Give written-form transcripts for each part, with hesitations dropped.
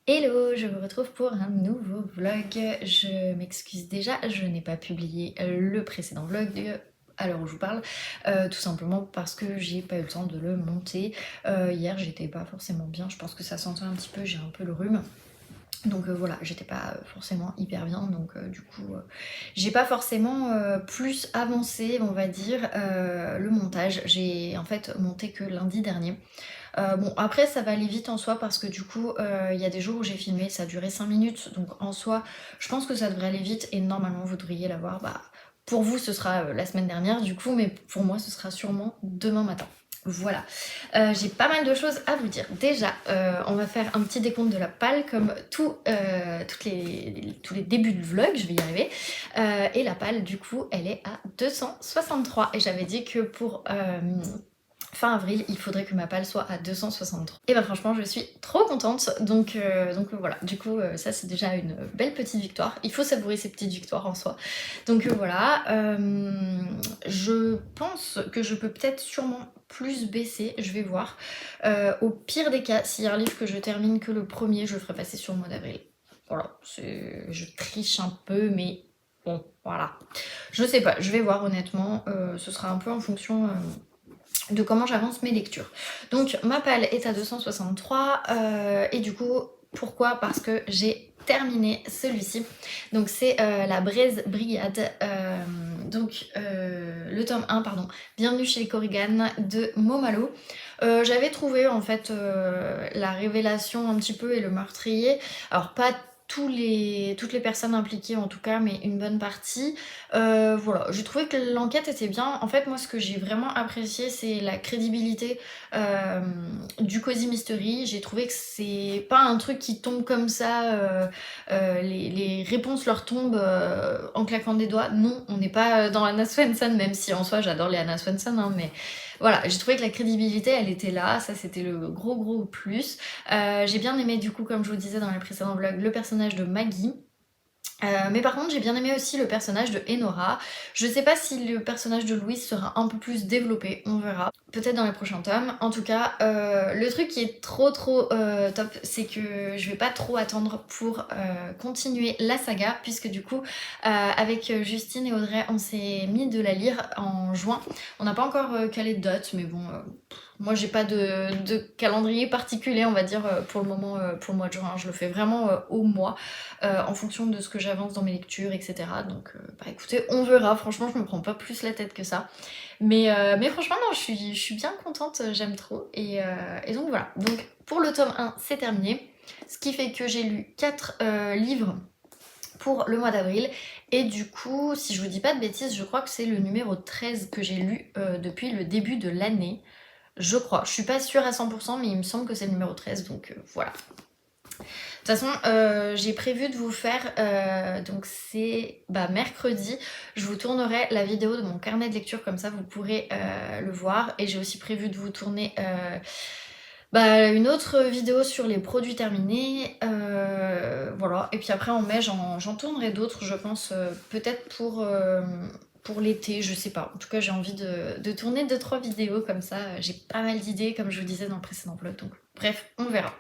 Hello, je vous retrouve pour un nouveau vlog. Je m'excuse déjà, je n'ai pas publié le précédent vlog à l'heure où je vous parle, tout simplement parce que j'ai pas eu le temps de le monter. Hier j'étais pas forcément bien, je pense que ça s'entend un petit peu, j'ai un peu le rhume. Donc voilà, j'étais pas forcément hyper bien, donc du coup j'ai pas forcément plus avancé, on va dire, le montage. J'ai en fait monté que lundi dernier. Bon après ça va aller vite en soi parce que du coup il y a des jours où j'ai filmé, ça a duré 5 minutes, donc en soi je pense que ça devrait aller vite et normalement vous devriez l'avoir, bah pour vous ce sera la semaine dernière du coup, mais pour moi ce sera sûrement demain matin. Voilà, j'ai pas mal de choses à vous dire. Déjà, on va faire un petit décompte de la palle comme tous les débuts de vlog, je vais y arriver. Et la palle, du coup, elle est à 263. Et j'avais dit que pour fin avril, il faudrait que ma palle soit à 263. Et bah franchement, je suis trop contente. Donc voilà, du coup, ça c'est déjà une belle petite victoire. Il faut savourer ces petites victoires en soi. Donc voilà, je pense que je peux peut-être sûrement plus baisser, je vais voir. Au pire des cas, s'il y a un livre que je termine que le premier, je le ferai passer sur le mois d'avril. Voilà, je triche un peu, mais bon, voilà. Je sais pas, je vais voir honnêtement, ce sera un peu en fonction de comment j'avance mes lectures. Donc ma palle est à 263 et du coup pourquoi? Parce que j'ai terminé celui-ci. Donc c'est la Braise Brigade, le tome 1 pardon, Bienvenue chez les Korrigan de Momalo. J'avais trouvé en fait la révélation un petit peu et le meurtrier, alors pas toutes les personnes impliquées en tout cas, mais une bonne partie. Voilà, j'ai trouvé que l'enquête était bien. En fait, moi, ce que j'ai vraiment apprécié, c'est la crédibilité du Cozy Mystery. J'ai trouvé que c'est pas un truc qui tombe comme ça, les réponses leur tombent en claquant des doigts. Non, on n'est pas dans Anna Swenson, même si en soi, j'adore les Anna Swenson, hein, mais voilà, j'ai trouvé que la crédibilité, elle était là. Ça, c'était le gros plus. J'ai bien aimé, du coup, comme je vous disais dans les précédents vlogs, le personnage de Maggie. Mais par contre j'ai bien aimé aussi le personnage de Enora. Je sais pas si le personnage de Louise sera un peu plus développé, on verra. Peut-être dans les prochains tomes. En tout cas, le truc qui est trop top, c'est que je vais pas trop attendre pour continuer la saga, puisque du coup, avec Justine et Audrey, on s'est mis de la lire en juin. On n'a pas encore calé de date, mais bon... moi j'ai pas de calendrier particulier on va dire pour le moment, pour le mois de juin, je le fais vraiment au mois en fonction de ce que j'avance dans mes lectures etc. Donc bah écoutez, on verra, franchement je me prends pas plus la tête que ça. Mais franchement non, je suis bien contente, j'aime trop et donc voilà. Donc pour le tome 1 c'est terminé, ce qui fait que j'ai lu 4 livres pour le mois d'avril et du coup si je vous dis pas de bêtises je crois que c'est le numéro 13 que j'ai lu depuis le début de l'année. Je crois, je suis pas sûre à 100% mais il me semble que c'est le numéro 13 donc voilà. De toute façon, j'ai prévu de vous faire, donc c'est mercredi, je vous tournerai la vidéo de mon carnet de lecture, comme ça vous pourrez le voir. Et j'ai aussi prévu de vous tourner une autre vidéo sur les produits terminés, voilà. Et puis après en mai, j'en tournerai d'autres, je pense, peut-être pour l'été, je sais pas. En tout cas, j'ai envie de tourner 2-3 vidéos comme ça. J'ai pas mal d'idées, comme je vous disais dans le précédent vlog, donc bref, on verra.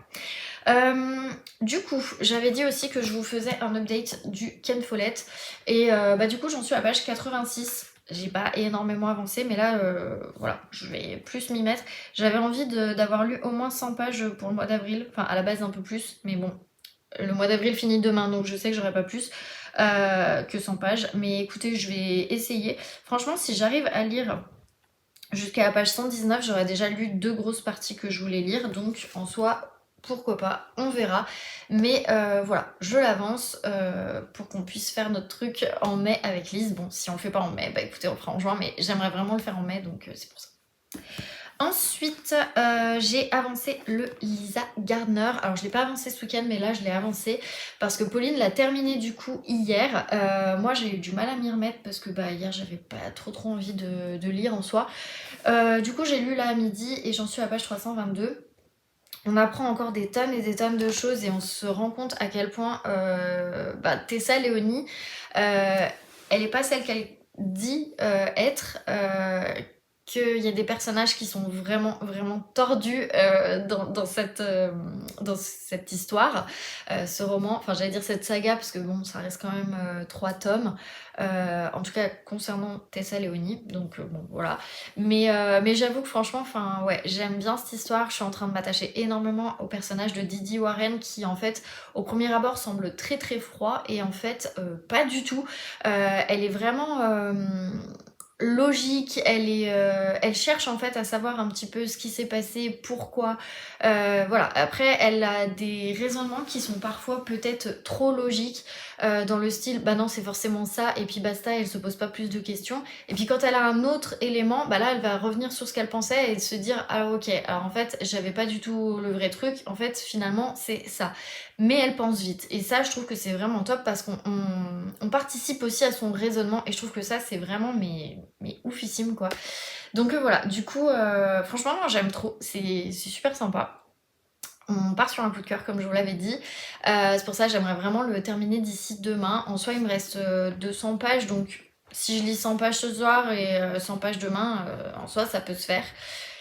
Du coup, j'avais dit aussi que je vous faisais un update du Ken Follett et du coup j'en suis à page 86. J'ai pas énormément avancé mais là voilà, je vais plus m'y mettre. J'avais envie d'avoir lu au moins 100 pages pour le mois d'avril, enfin à la base un peu plus, mais bon, le mois d'avril finit demain donc je sais que j'aurai pas plus que 100 pages, mais écoutez, je vais essayer. Franchement, si j'arrive à lire jusqu'à la page 119, j'aurais déjà lu 2 grosses parties que je voulais lire, donc en soi pourquoi pas, on verra. Mais voilà, je l'avance pour qu'on puisse faire notre truc en mai avec Lise. Bon, si on le fait pas en mai, bah écoutez, on le fera en juin, mais j'aimerais vraiment le faire en mai, donc c'est pour ça. Ensuite, j'ai avancé le Lisa Gardner. Alors, je l'ai pas avancé ce week-end, mais là, je l'ai avancé parce que Pauline l'a terminé du coup hier. Moi, j'ai eu du mal à m'y remettre parce que hier, j'avais pas trop envie de lire en soi. Du coup, j'ai lu là à midi et j'en suis à page 322. On apprend encore des tonnes et des tonnes de choses et on se rend compte à quel point Tessa Léonie, elle est pas celle qu'elle dit être. qu'il y a des personnages qui sont vraiment, vraiment tordus dans cette histoire, ce roman. Enfin, j'allais dire cette saga, parce que bon, ça reste quand même 3 tomes. En tout cas, concernant Tessa Leoni. Donc, bon, voilà. Mais j'avoue que franchement, enfin, ouais, j'aime bien cette histoire. Je suis en train de m'attacher énormément au personnage de Didi Warren, qui, en fait, au premier abord, semble très, très froid. Et en fait, pas du tout. Elle est vraiment logique, elle cherche en fait à savoir un petit peu ce qui s'est passé, pourquoi. Voilà. Après, elle a des raisonnements qui sont parfois peut-être trop logiques, dans le style, bah non, c'est forcément ça, et puis basta, elle se pose pas plus de questions. Et puis quand elle a un autre élément, bah là, elle va revenir sur ce qu'elle pensait et se dire, ah ok, alors en fait, j'avais pas du tout le vrai truc, en fait, finalement, c'est ça. Mais elle pense vite. Et ça, je trouve que c'est vraiment top parce qu'on participe aussi à son raisonnement. Et je trouve que ça, c'est vraiment mais oufissime, quoi. Donc voilà, du coup, franchement, moi, j'aime trop. C'est super sympa. On part sur un coup de cœur, comme je vous l'avais dit. C'est pour ça que j'aimerais vraiment le terminer d'ici demain. En soi, il me reste 200 pages, donc si je lis 100 pages ce soir et 100 pages demain, en soi, ça peut se faire.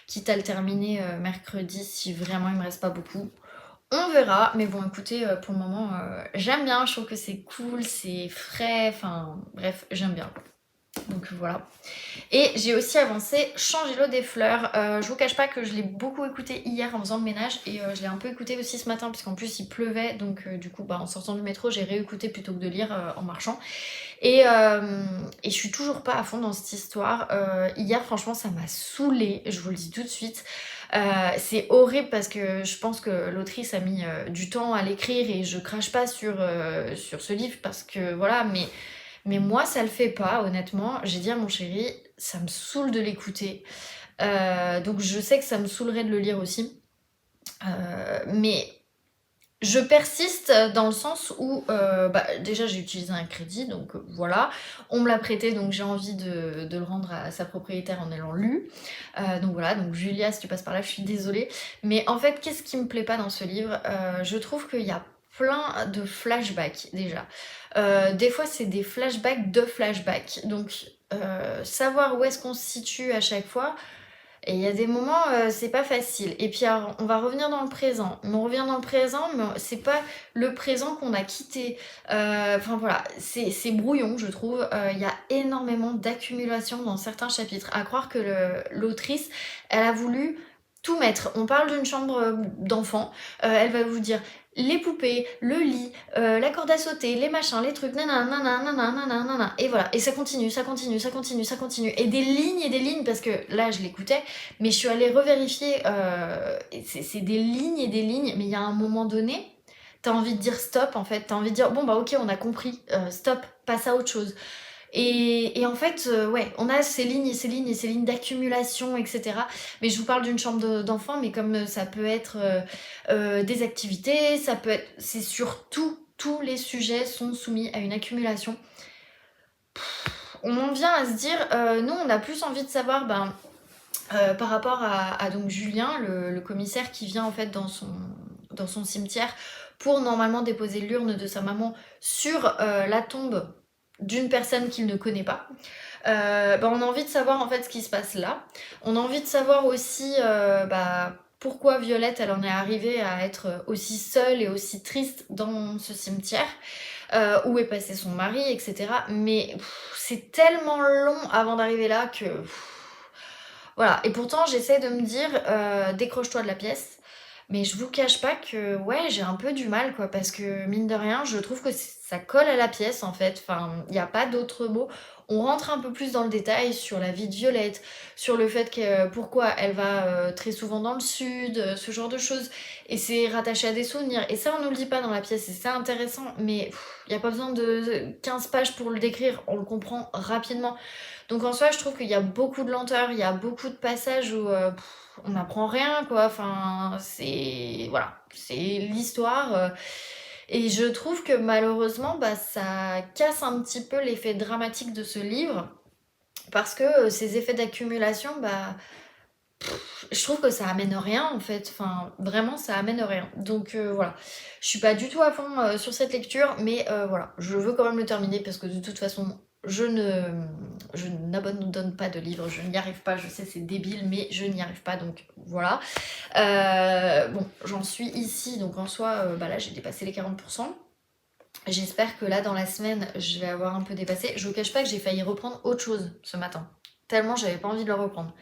Quitte à le terminer mercredi si vraiment il me reste pas beaucoup. On verra, mais bon, écoutez, pour le moment, j'aime bien, je trouve que c'est cool, c'est frais, enfin bref, j'aime bien. Donc voilà. Et j'ai aussi avancé Changer l'eau des fleurs. Je vous cache pas que je l'ai beaucoup écouté hier en faisant le ménage et je l'ai un peu écouté aussi ce matin puisqu'en plus il pleuvait, donc du coup bah, en sortant du métro j'ai réécouté plutôt que de lire en marchant. Et je suis toujours pas à fond dans cette histoire. Hier franchement ça m'a saoulée, je vous le dis tout de suite. C'est horrible parce que je pense que l'autrice a mis du temps à l'écrire et je crache pas sur ce livre parce que voilà, mais moi ça le fait pas honnêtement. J'ai dit à mon chéri, ça me saoule de l'écouter. Donc je sais que ça me saoulerait de le lire aussi. Mais je persiste dans le sens où bah, déjà j'ai utilisé un crédit, donc voilà, on me l'a prêté, donc j'ai envie de le rendre à sa propriétaire en ayant lu. Donc voilà, donc Julia, si tu passes par là, je suis désolée. Mais en fait, qu'est-ce qui me plaît pas dans ce livre? Je trouve qu'il y a plein de flashbacks déjà. Des fois, c'est des flashbacks de flashbacks. Donc, savoir où est-ce qu'on se situe à chaque fois, et il y a des moments, c'est pas facile. Et puis alors, on va revenir dans le présent. Mais on revient dans le présent, mais c'est pas le présent qu'on a quitté. Enfin voilà, c'est brouillon, je trouve. Il y a énormément d'accumulation dans certains chapitres. À croire que l'autrice, elle a voulu tout mettre. On parle d'une chambre d'enfant. Elle va vous dire les poupées, le lit, la corde à sauter, les machins, les trucs, nanana, nanana, nanana, nanana. Et voilà, et ça continue, ça continue, ça continue, ça continue. Et des lignes, parce que là je l'écoutais, mais je suis allée revérifier, c'est des lignes et des lignes, mais il y a un moment donné, t'as envie de dire stop en fait, t'as envie de dire bon bah ok on a compris, stop, passe à autre chose. Et en fait, ouais, on a ces lignes et ces lignes et ces lignes d'accumulation, etc. Mais je vous parle d'une chambre d'enfant, mais comme ça peut être des activités, ça peut être... C'est surtout, tous les sujets sont soumis à une accumulation. On en vient à se dire, nous on a plus envie de savoir, ben, par rapport à donc Julien, le commissaire qui vient en fait dans son cimetière pour normalement déposer l'urne de sa maman sur la tombe d'une personne qu'il ne connaît pas. Bah, on a envie de savoir en fait ce qui se passe là. On a envie de savoir aussi bah, pourquoi Violette elle en est arrivée à être aussi seule et aussi triste dans ce cimetière, où est passé son mari, etc. Mais c'est tellement long avant d'arriver là que... voilà, et pourtant j'essaie de me dire décroche-toi de la pièce. Mais je vous cache pas que ouais, j'ai un peu du mal quoi, parce que mine de rien, je trouve que ça colle à la pièce en fait. Enfin, il n'y a pas d'autre mot. On rentre un peu plus dans le détail sur la vie de Violette, sur le fait que pourquoi elle va très souvent dans le sud, ce genre de choses. Et c'est rattaché à des souvenirs. Et ça, on nous le dit pas dans la pièce, et c'est intéressant, mais il n'y a pas besoin de 15 pages pour le décrire, on le comprend rapidement. Donc en soi, je trouve qu'il y a beaucoup de lenteur, il y a beaucoup de passages où on n'apprend rien, quoi. Enfin, c'est... Voilà, c'est l'histoire. Et je trouve que malheureusement, bah, ça casse un petit peu l'effet dramatique de ce livre. Parce que ces effets d'accumulation, bah, je trouve que ça amène rien en fait. Enfin, vraiment, ça amène rien. Donc voilà, je suis pas du tout à fond sur cette lecture, mais voilà, je veux quand même le terminer parce que de toute façon, je n'abandonne pas de livres, je n'y arrive pas, je sais c'est débile, mais je n'y arrive pas, donc voilà. Bon, j'en suis ici, donc en soi, bah là j'ai dépassé les 40%. J'espère que là dans la semaine, je vais avoir un peu dépassé. Je vous cache pas que j'ai failli reprendre autre chose ce matin, tellement j'avais pas envie de le reprendre.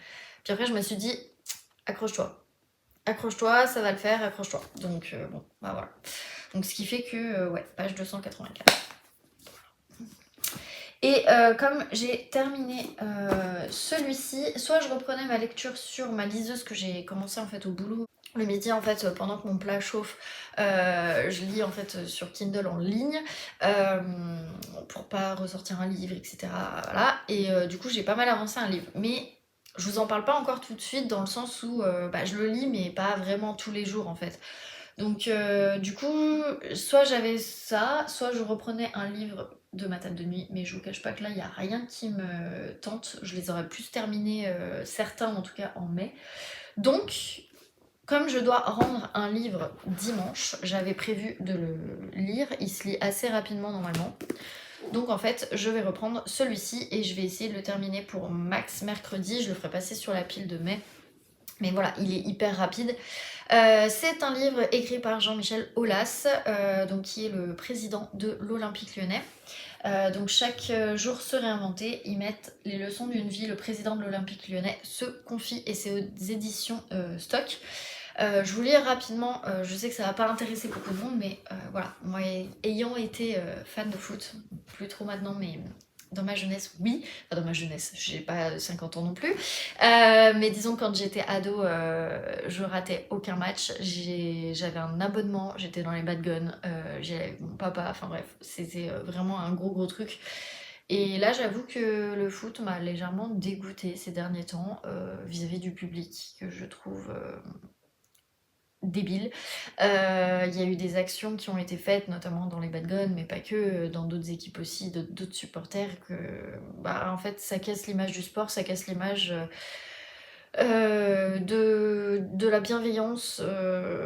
Puis après je me suis dit, accroche-toi. Accroche-toi, ça va le faire, accroche-toi. Donc bon, bah voilà. Donc ce qui fait que, ouais, page 284. Et comme j'ai terminé celui-ci, soit je reprenais ma lecture sur ma liseuse que j'ai commencé en fait au boulot. Le midi en fait, pendant que mon plat chauffe, je lis en fait sur Kindle en ligne pour pas ressortir un livre, etc. Voilà. Et du coup j'ai pas mal avancé un livre. Mais je vous en parle pas encore tout de suite dans le sens où bah, je le lis mais pas vraiment tous les jours en fait. Donc du coup, soit j'avais ça, soit je reprenais un livre de ma table de nuit, mais je vous cache pas que là, il n'y a rien qui me tente. Je les aurais plus terminés, certains en tout cas en mai. Donc, comme je dois rendre un livre dimanche, j'avais prévu de le lire. Il se lit assez rapidement normalement. Donc en fait, je vais reprendre celui-ci et je vais essayer de le terminer pour max mercredi. Je le ferai passer sur la pile de mai. Mais voilà, il est hyper rapide. C'est un livre écrit par Jean-Michel Aulas, donc qui est le président de l'Olympique Lyonnais. Donc chaque jour se réinventer, ils mettent les leçons d'une vie. Le président de l'Olympique Lyonnais se confie et c'est aux éditions Stock. Je vous lis rapidement, je sais que ça va pas intéresser beaucoup de monde, mais voilà, moi ayant été fan de foot, plus trop maintenant, mais dans ma jeunesse, oui. Enfin, dans ma jeunesse, j'ai pas 50 ans non plus. Mais disons, quand j'étais ado, je ratais aucun match. J'avais un abonnement, j'étais dans les Bad Guns, j'avais mon papa, enfin bref, c'était vraiment un gros truc. Et là, j'avoue que le foot m'a légèrement dégoûtée ces derniers temps vis-à-vis du public, que je trouve débile. Il y a eu des actions qui ont été faites, notamment dans les Bad Guns, mais pas que, dans d'autres équipes aussi, d'autres supporters, que bah, en fait ça casse l'image du sport, ça casse l'image de la bienveillance,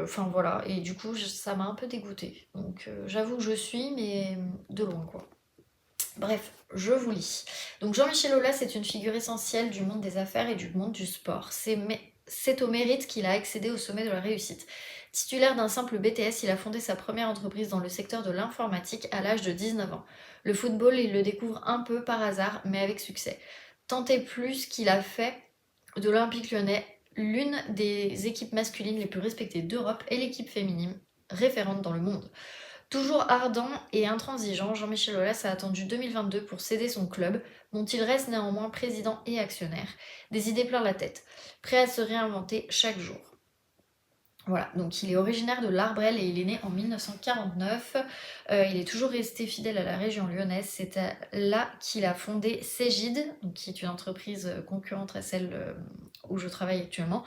enfin voilà, et du coup ça m'a un peu dégoûtée. Donc j'avoue que je suis, mais de loin quoi. Bref, je vous lis. Donc Jean-Michel Aulas est une figure essentielle du monde des affaires et du monde du sport. C'est au mérite qu'il a accédé au sommet de la réussite. Titulaire d'un simple BTS, il a fondé sa première entreprise dans le secteur de l'informatique à l'âge de 19 ans. Le football, il le découvre un peu par hasard, mais avec succès. Tant et plus qu'il a fait de l'Olympique Lyonnais l'une des équipes masculines les plus respectées d'Europe et l'équipe féminine référente dans le monde. Toujours ardent et intransigeant, Jean-Michel Aulas a attendu 2022 pour céder son club, dont il reste néanmoins président et actionnaire. Des idées plein la tête, prêt à se réinventer chaque jour. Voilà, donc il est originaire de l'Arbrel et il est né en 1949. Il est toujours resté fidèle à la région lyonnaise. C'est là qu'il a fondé Cégide, donc qui est une entreprise concurrente à celle où je travaille actuellement,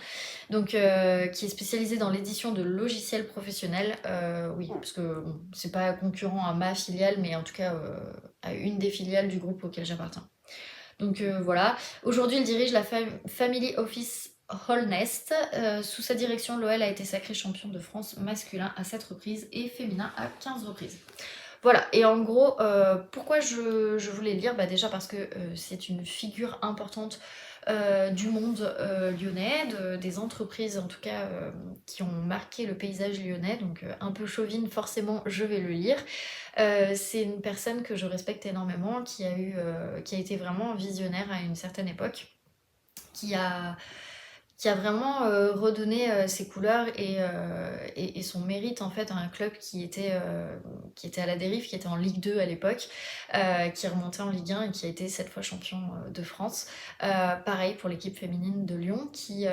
donc qui est spécialisée dans l'édition de logiciels professionnels. Oui, parce que bon, c'est pas concurrent à ma filiale, mais en tout cas à une des filiales du groupe auquel j'appartiens. Donc voilà. Aujourd'hui, il dirige la Family Office Holnest. Sous sa direction, l'OL a été sacré champion de France masculin à 7 reprises et féminin à 15 reprises. Voilà, et en gros, pourquoi je voulais le lire, bah déjà parce que c'est une figure importante du monde lyonnais, des entreprises en tout cas qui ont marqué le paysage lyonnais, donc un peu chauvine, forcément je vais le lire. C'est une personne que je respecte énormément, qui a été vraiment visionnaire à une certaine époque, qui a vraiment redonné ses couleurs et son mérite en fait à un club qui était à la dérive, qui était en Ligue 2 à l'époque, qui est remonté en Ligue 1 et qui a été 7 fois champion de France. Pareil pour l'équipe féminine de Lyon qui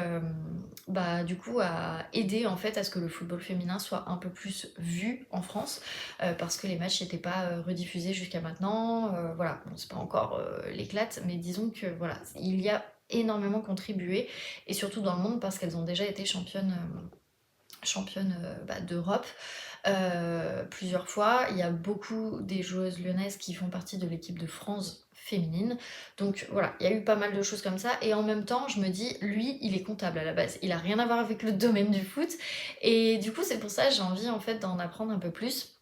bah, du coup a aidé en fait à ce que le football féminin soit un peu plus vu en France parce que les matchs n'étaient pas rediffusés jusqu'à maintenant. Voilà, bon, c'est pas encore l'éclate, mais disons que voilà, il y a énormément contribué et surtout dans le monde parce qu'elles ont déjà été championnes d'Europe plusieurs fois. Il y a beaucoup des joueuses lyonnaises qui font partie de l'équipe de France féminine, donc voilà, il y a eu pas mal de choses comme ça. Et en même temps je me dis, lui il est comptable à la base, il a rien à voir avec le domaine du foot, et du coup c'est pour ça que j'ai envie en fait d'en apprendre un peu plus.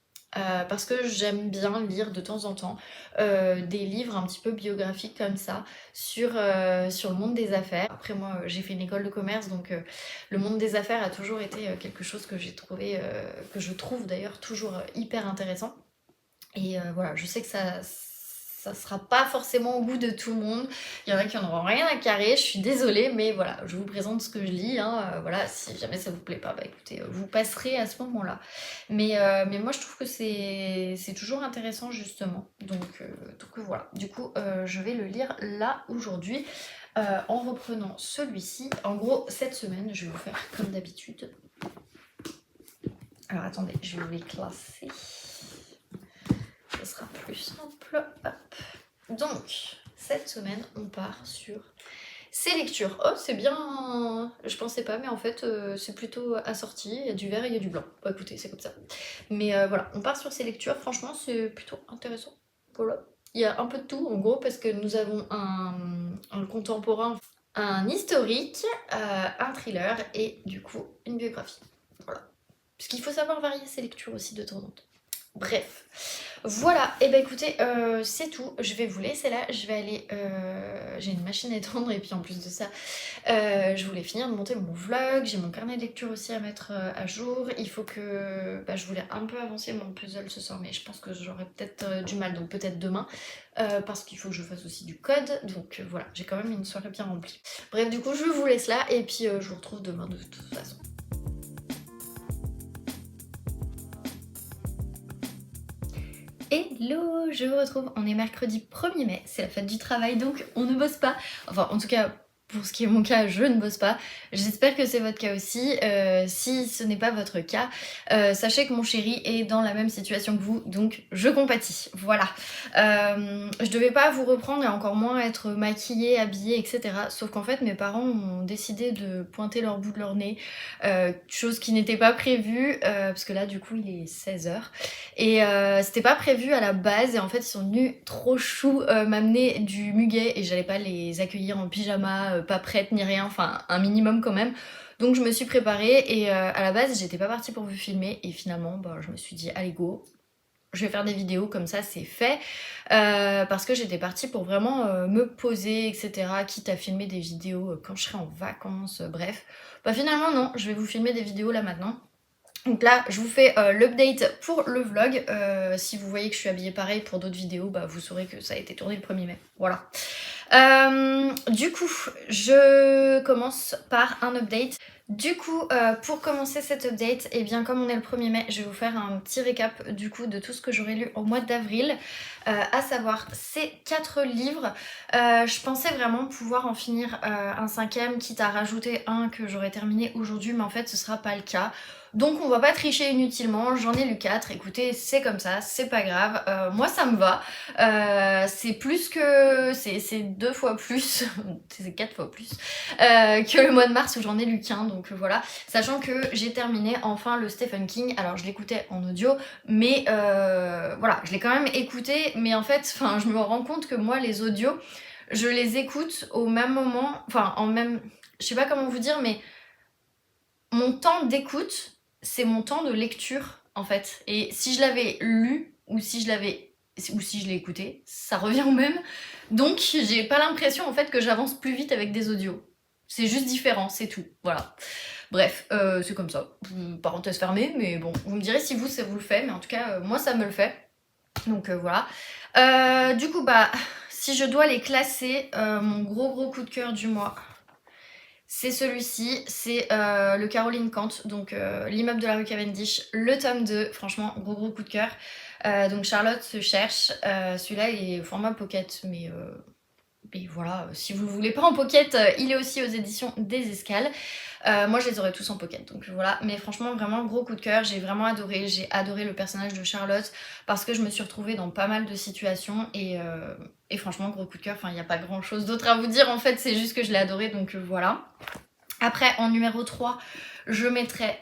parce que j'aime bien lire de temps en temps des livres un petit peu biographiques comme ça sur le monde des affaires. Après moi j'ai fait une école de commerce donc le monde des affaires a toujours été quelque chose que j'ai trouvé, que je trouve d'ailleurs toujours hyper intéressant. Et voilà, je sais que ça sera pas forcément au goût de tout le monde. Il y en a qui en auront rien à carrer, je suis désolée, mais voilà, je vous présente ce que je lis. Hein. Voilà, si jamais ça vous plaît pas, bah écoutez, vous passerez à ce moment-là. Mais moi, je trouve que c'est toujours intéressant, justement. Donc voilà, du coup, je vais le lire là, aujourd'hui, en reprenant celui-ci. En gros, cette semaine, je vais vous faire comme d'habitude. Alors attendez, je vais vous les classer. Ce sera plus simple. Hop. Donc, cette semaine, on part sur ces lectures. Oh, c'est bien. Je pensais pas, mais en fait, c'est plutôt assorti. Il y a du vert et il y a du blanc. Bah écoutez, c'est comme ça. Mais voilà, on part sur ces lectures. Franchement, c'est plutôt intéressant. Voilà. Il y a un peu de tout, en gros, parce que nous avons un contemporain, un historique, un thriller et du coup, une biographie. Voilà. Parce qu'il faut savoir varier ses lectures aussi de temps en temps. Bref, voilà, et bah écoutez, c'est tout, je vais vous laisser là, je vais aller, j'ai une machine à étendre et puis en plus de ça, je voulais finir de monter mon vlog, j'ai mon carnet de lecture aussi à mettre à jour, il faut que, je voulais un peu avancer mon puzzle ce soir mais je pense que j'aurai peut-être du mal, donc peut-être demain, parce qu'il faut que je fasse aussi du code, donc voilà, j'ai quand même une soirée bien remplie. Bref, du coup, je vous laisse là et puis je vous retrouve demain de toute façon. Hello, je vous retrouve, on est mercredi 1er mai, c'est la fête du travail donc on ne bosse pas. Enfin en tout cas pour ce qui est mon cas, je ne bosse pas. J'espère que c'est votre cas aussi. Si ce n'est pas votre cas, sachez que mon chéri est dans la même situation que vous, donc je compatis. Voilà. Je devais pas vous reprendre et encore moins être maquillée, habillée, etc. Sauf qu'en fait mes parents ont décidé de pointer leur bout de leur nez, chose qui n'était pas prévue, parce que là du coup il est 16h. Et c'était pas prévu à la base et en fait ils sont venus trop chou m'amener du muguet et j'allais pas les accueillir en pyjama, pas prête ni rien, enfin un minimum quand même. Donc je me suis préparée et à la base j'étais pas partie pour vous filmer et finalement je me suis dit allez go, je vais faire des vidéos comme ça c'est fait, parce que j'étais partie pour vraiment me poser etc, quitte à filmer des vidéos quand je serai en vacances, bref. Finalement non, je vais vous filmer des vidéos là maintenant. Donc là, je vous fais l'update pour le vlog. Si vous voyez que je suis habillée pareil pour d'autres vidéos, vous saurez que ça a été tourné le 1er mai. Voilà. Du coup, je commence par un update. Du coup, pour commencer cet update, et bien comme on est le 1er mai, je vais vous faire un petit récap du coup de tout ce que j'aurais lu au mois d'avril, à savoir ces 4 livres. Je pensais vraiment pouvoir en finir un 5e, quitte à rajouter un que j'aurais terminé aujourd'hui, mais en fait ce sera pas le cas. Donc on va pas tricher inutilement, j'en ai lu 4, écoutez c'est comme ça, c'est pas grave, moi ça me va, c'est plus que, c'est 2 fois plus, c'est 4 fois plus, que le mois de mars où j'en ai lu qu'un, donc voilà, sachant que j'ai terminé enfin le Stephen King, alors je l'écoutais en audio, mais voilà, je l'ai quand même écouté, mais en fait, je me rends compte que moi les audios, je les écoute au même moment, je sais pas comment vous dire, mais mon temps d'écoute, c'est mon temps de lecture en fait. Et si je l'avais lu ou si je l'ai écouté, ça revient au même. Donc j'ai pas l'impression en fait que j'avance plus vite avec des audios. C'est juste différent, c'est tout. Voilà. Bref, c'est comme ça. Parenthèse fermée, mais bon, vous me direz si vous ça vous le fait, mais en tout cas moi ça me le fait. Donc voilà. Du coup si je dois les classer, mon gros coup de cœur du mois, c'est celui-ci, c'est le Caroline Kant, donc l'immeuble de la rue Cavendish, le tome 2, franchement gros coup de cœur. Donc Charlotte se cherche, celui-là il est au format pocket, mais voilà, si vous le voulez pas en pocket, il est aussi aux éditions des Escales. Moi je les aurais tous en pocket, donc voilà, mais franchement vraiment gros coup de cœur, j'ai vraiment adoré, j'ai adoré le personnage de Charlotte parce que je me suis retrouvée dans pas mal de situations et franchement gros coup de cœur, il n'y a pas grand chose d'autre à vous dire en fait, c'est juste que je l'ai adoré, donc voilà. Après en numéro 3, je mettrai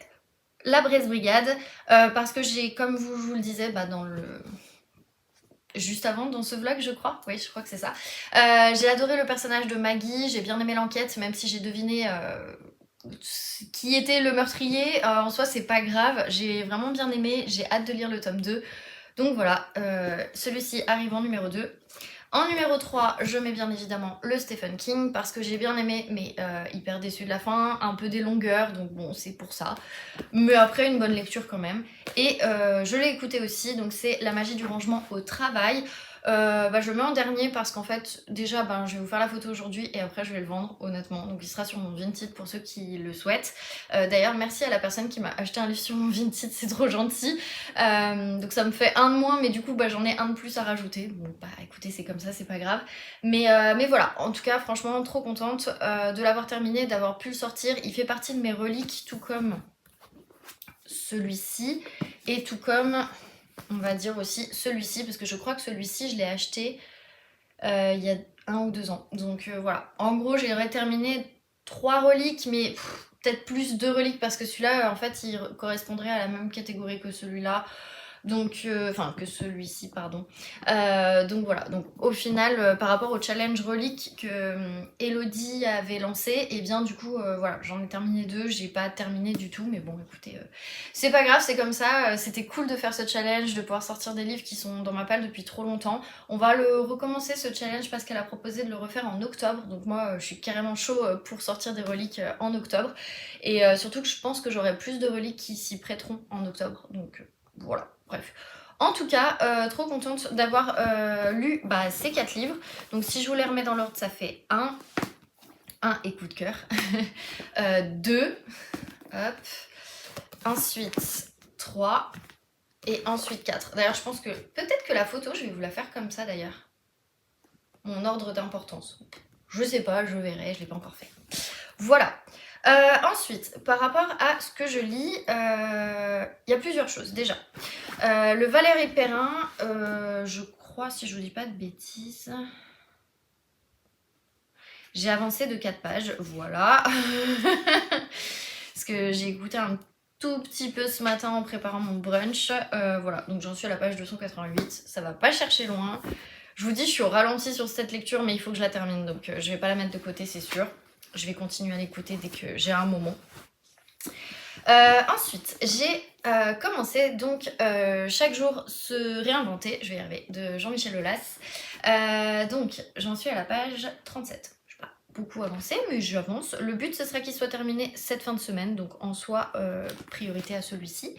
La Braise Brigade, parce que j'ai, comme je vous le disais dans le... juste avant dans ce vlog je crois, oui je crois que c'est ça, j'ai adoré le personnage de Maggie, j'ai bien aimé l'enquête même si j'ai deviné qui était le meurtrier, en soi c'est pas grave, j'ai vraiment bien aimé, j'ai hâte de lire le tome 2. Donc voilà, celui-ci arrive en numéro 2. En numéro 3, je mets bien évidemment le Stephen King parce que j'ai bien aimé, mais hyper déçue de la fin, un peu des longueurs, donc bon, c'est pour ça. Mais après, une bonne lecture quand même. Et je l'ai écouté aussi, donc c'est La magie du rangement au travail. Je le mets en dernier parce qu'en fait, déjà, je vais vous faire la photo aujourd'hui et après, je vais le vendre, honnêtement. Donc, il sera sur mon Vinted pour ceux qui le souhaitent. D'ailleurs, merci à la personne qui m'a acheté un livre sur mon Vinted, c'est trop gentil. Donc, ça me fait un de moins, mais du coup, j'en ai un de plus à rajouter. Bon, écoutez, c'est comme ça, c'est pas grave. Mais voilà, en tout cas, franchement, trop contente de l'avoir terminé, d'avoir pu le sortir. Il fait partie de mes reliques, tout comme celui-ci et tout comme... on va dire aussi celui-ci, parce que je crois que celui-ci, je l'ai acheté il y a 1 ou 2 ans. Donc voilà. En gros, j'aurais terminé 3 reliques, mais peut-être plus 2 reliques, parce que celui-là, en fait, il correspondrait à la même catégorie que celui-là. Donc, enfin, que celui-ci, pardon. Donc voilà. Donc au final, par rapport au challenge relique que Elodie avait lancé, et bien du coup, voilà, j'en ai terminé 2. J'ai pas terminé du tout, mais bon, écoutez, c'est pas grave, c'est comme ça. C'était cool de faire ce challenge, de pouvoir sortir des livres qui sont dans ma palle depuis trop longtemps. On va le recommencer ce challenge parce qu'elle a proposé de le refaire en octobre. Donc moi, je suis carrément chaud pour sortir des reliques en octobre. Et surtout que je pense que j'aurai plus de reliques qui s'y prêteront en octobre. Donc voilà. Bref. En tout cas, trop contente d'avoir lu ces 4 livres. Donc si je vous les remets dans l'ordre, ça fait 1 et coup de cœur. 2, hop. Ensuite 3 et ensuite 4. D'ailleurs, je pense que peut-être que la photo, je vais vous la faire comme ça d'ailleurs. Mon ordre d'importance. Je sais pas, je verrai, je l'ai pas encore fait. Voilà. Ensuite, par rapport à ce que je lis, il y a plusieurs choses. Déjà, le Valérie Perrin, je crois, si je vous dis pas de bêtises, j'ai avancé de 4 pages, voilà. Parce que j'ai écouté un tout petit peu ce matin en préparant mon brunch. Voilà, donc j'en suis à la page 288, ça va pas chercher loin. Je vous dis, je suis au ralenti sur cette lecture, mais il faut que je la termine, donc je vais pas la mettre de côté, c'est sûr. Je vais continuer à l'écouter dès que j'ai un moment. Ensuite, j'ai commencé donc chaque jour se réinventer, je vais y arriver, de Jean-Michel Aulas. Donc j'en suis à la page 37. Je n'ai pas beaucoup avancé, mais j'avance. Le but, ce serait qu'il soit terminé cette fin de semaine, donc en soi, priorité à celui-ci,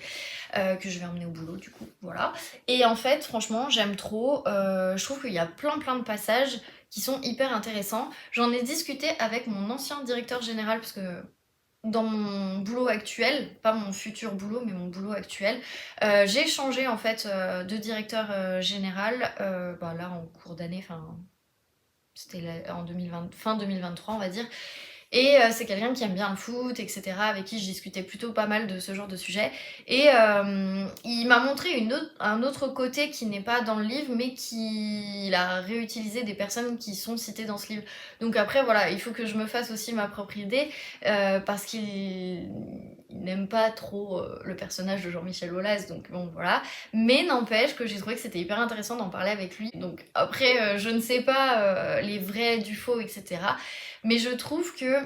que je vais emmener au boulot du coup, voilà. Et en fait, franchement, j'aime trop. Je trouve qu'il y a plein de passages qui sont hyper intéressants. J'en ai discuté avec mon ancien directeur général, parce que dans mon boulot actuel, pas mon futur boulot, mais mon boulot actuel, j'ai changé en fait de directeur général, là en cours d'année, c'était en 2020, fin 2023 on va dire. Et c'est quelqu'un qui aime bien le foot, etc., avec qui je discutais plutôt pas mal de ce genre de sujet. Et il m'a montré un autre côté qui n'est pas dans le livre, mais qu'il a réutilisé des personnes qui sont citées dans ce livre. Donc après, voilà, il faut que je me fasse aussi ma propre idée, parce qu'il n'aime pas trop le personnage de Jean-Michel Aulas, donc bon, voilà. Mais n'empêche que j'ai trouvé que c'était hyper intéressant d'en parler avec lui. Donc après, je ne sais pas les vrais du faux, etc., mais je trouve que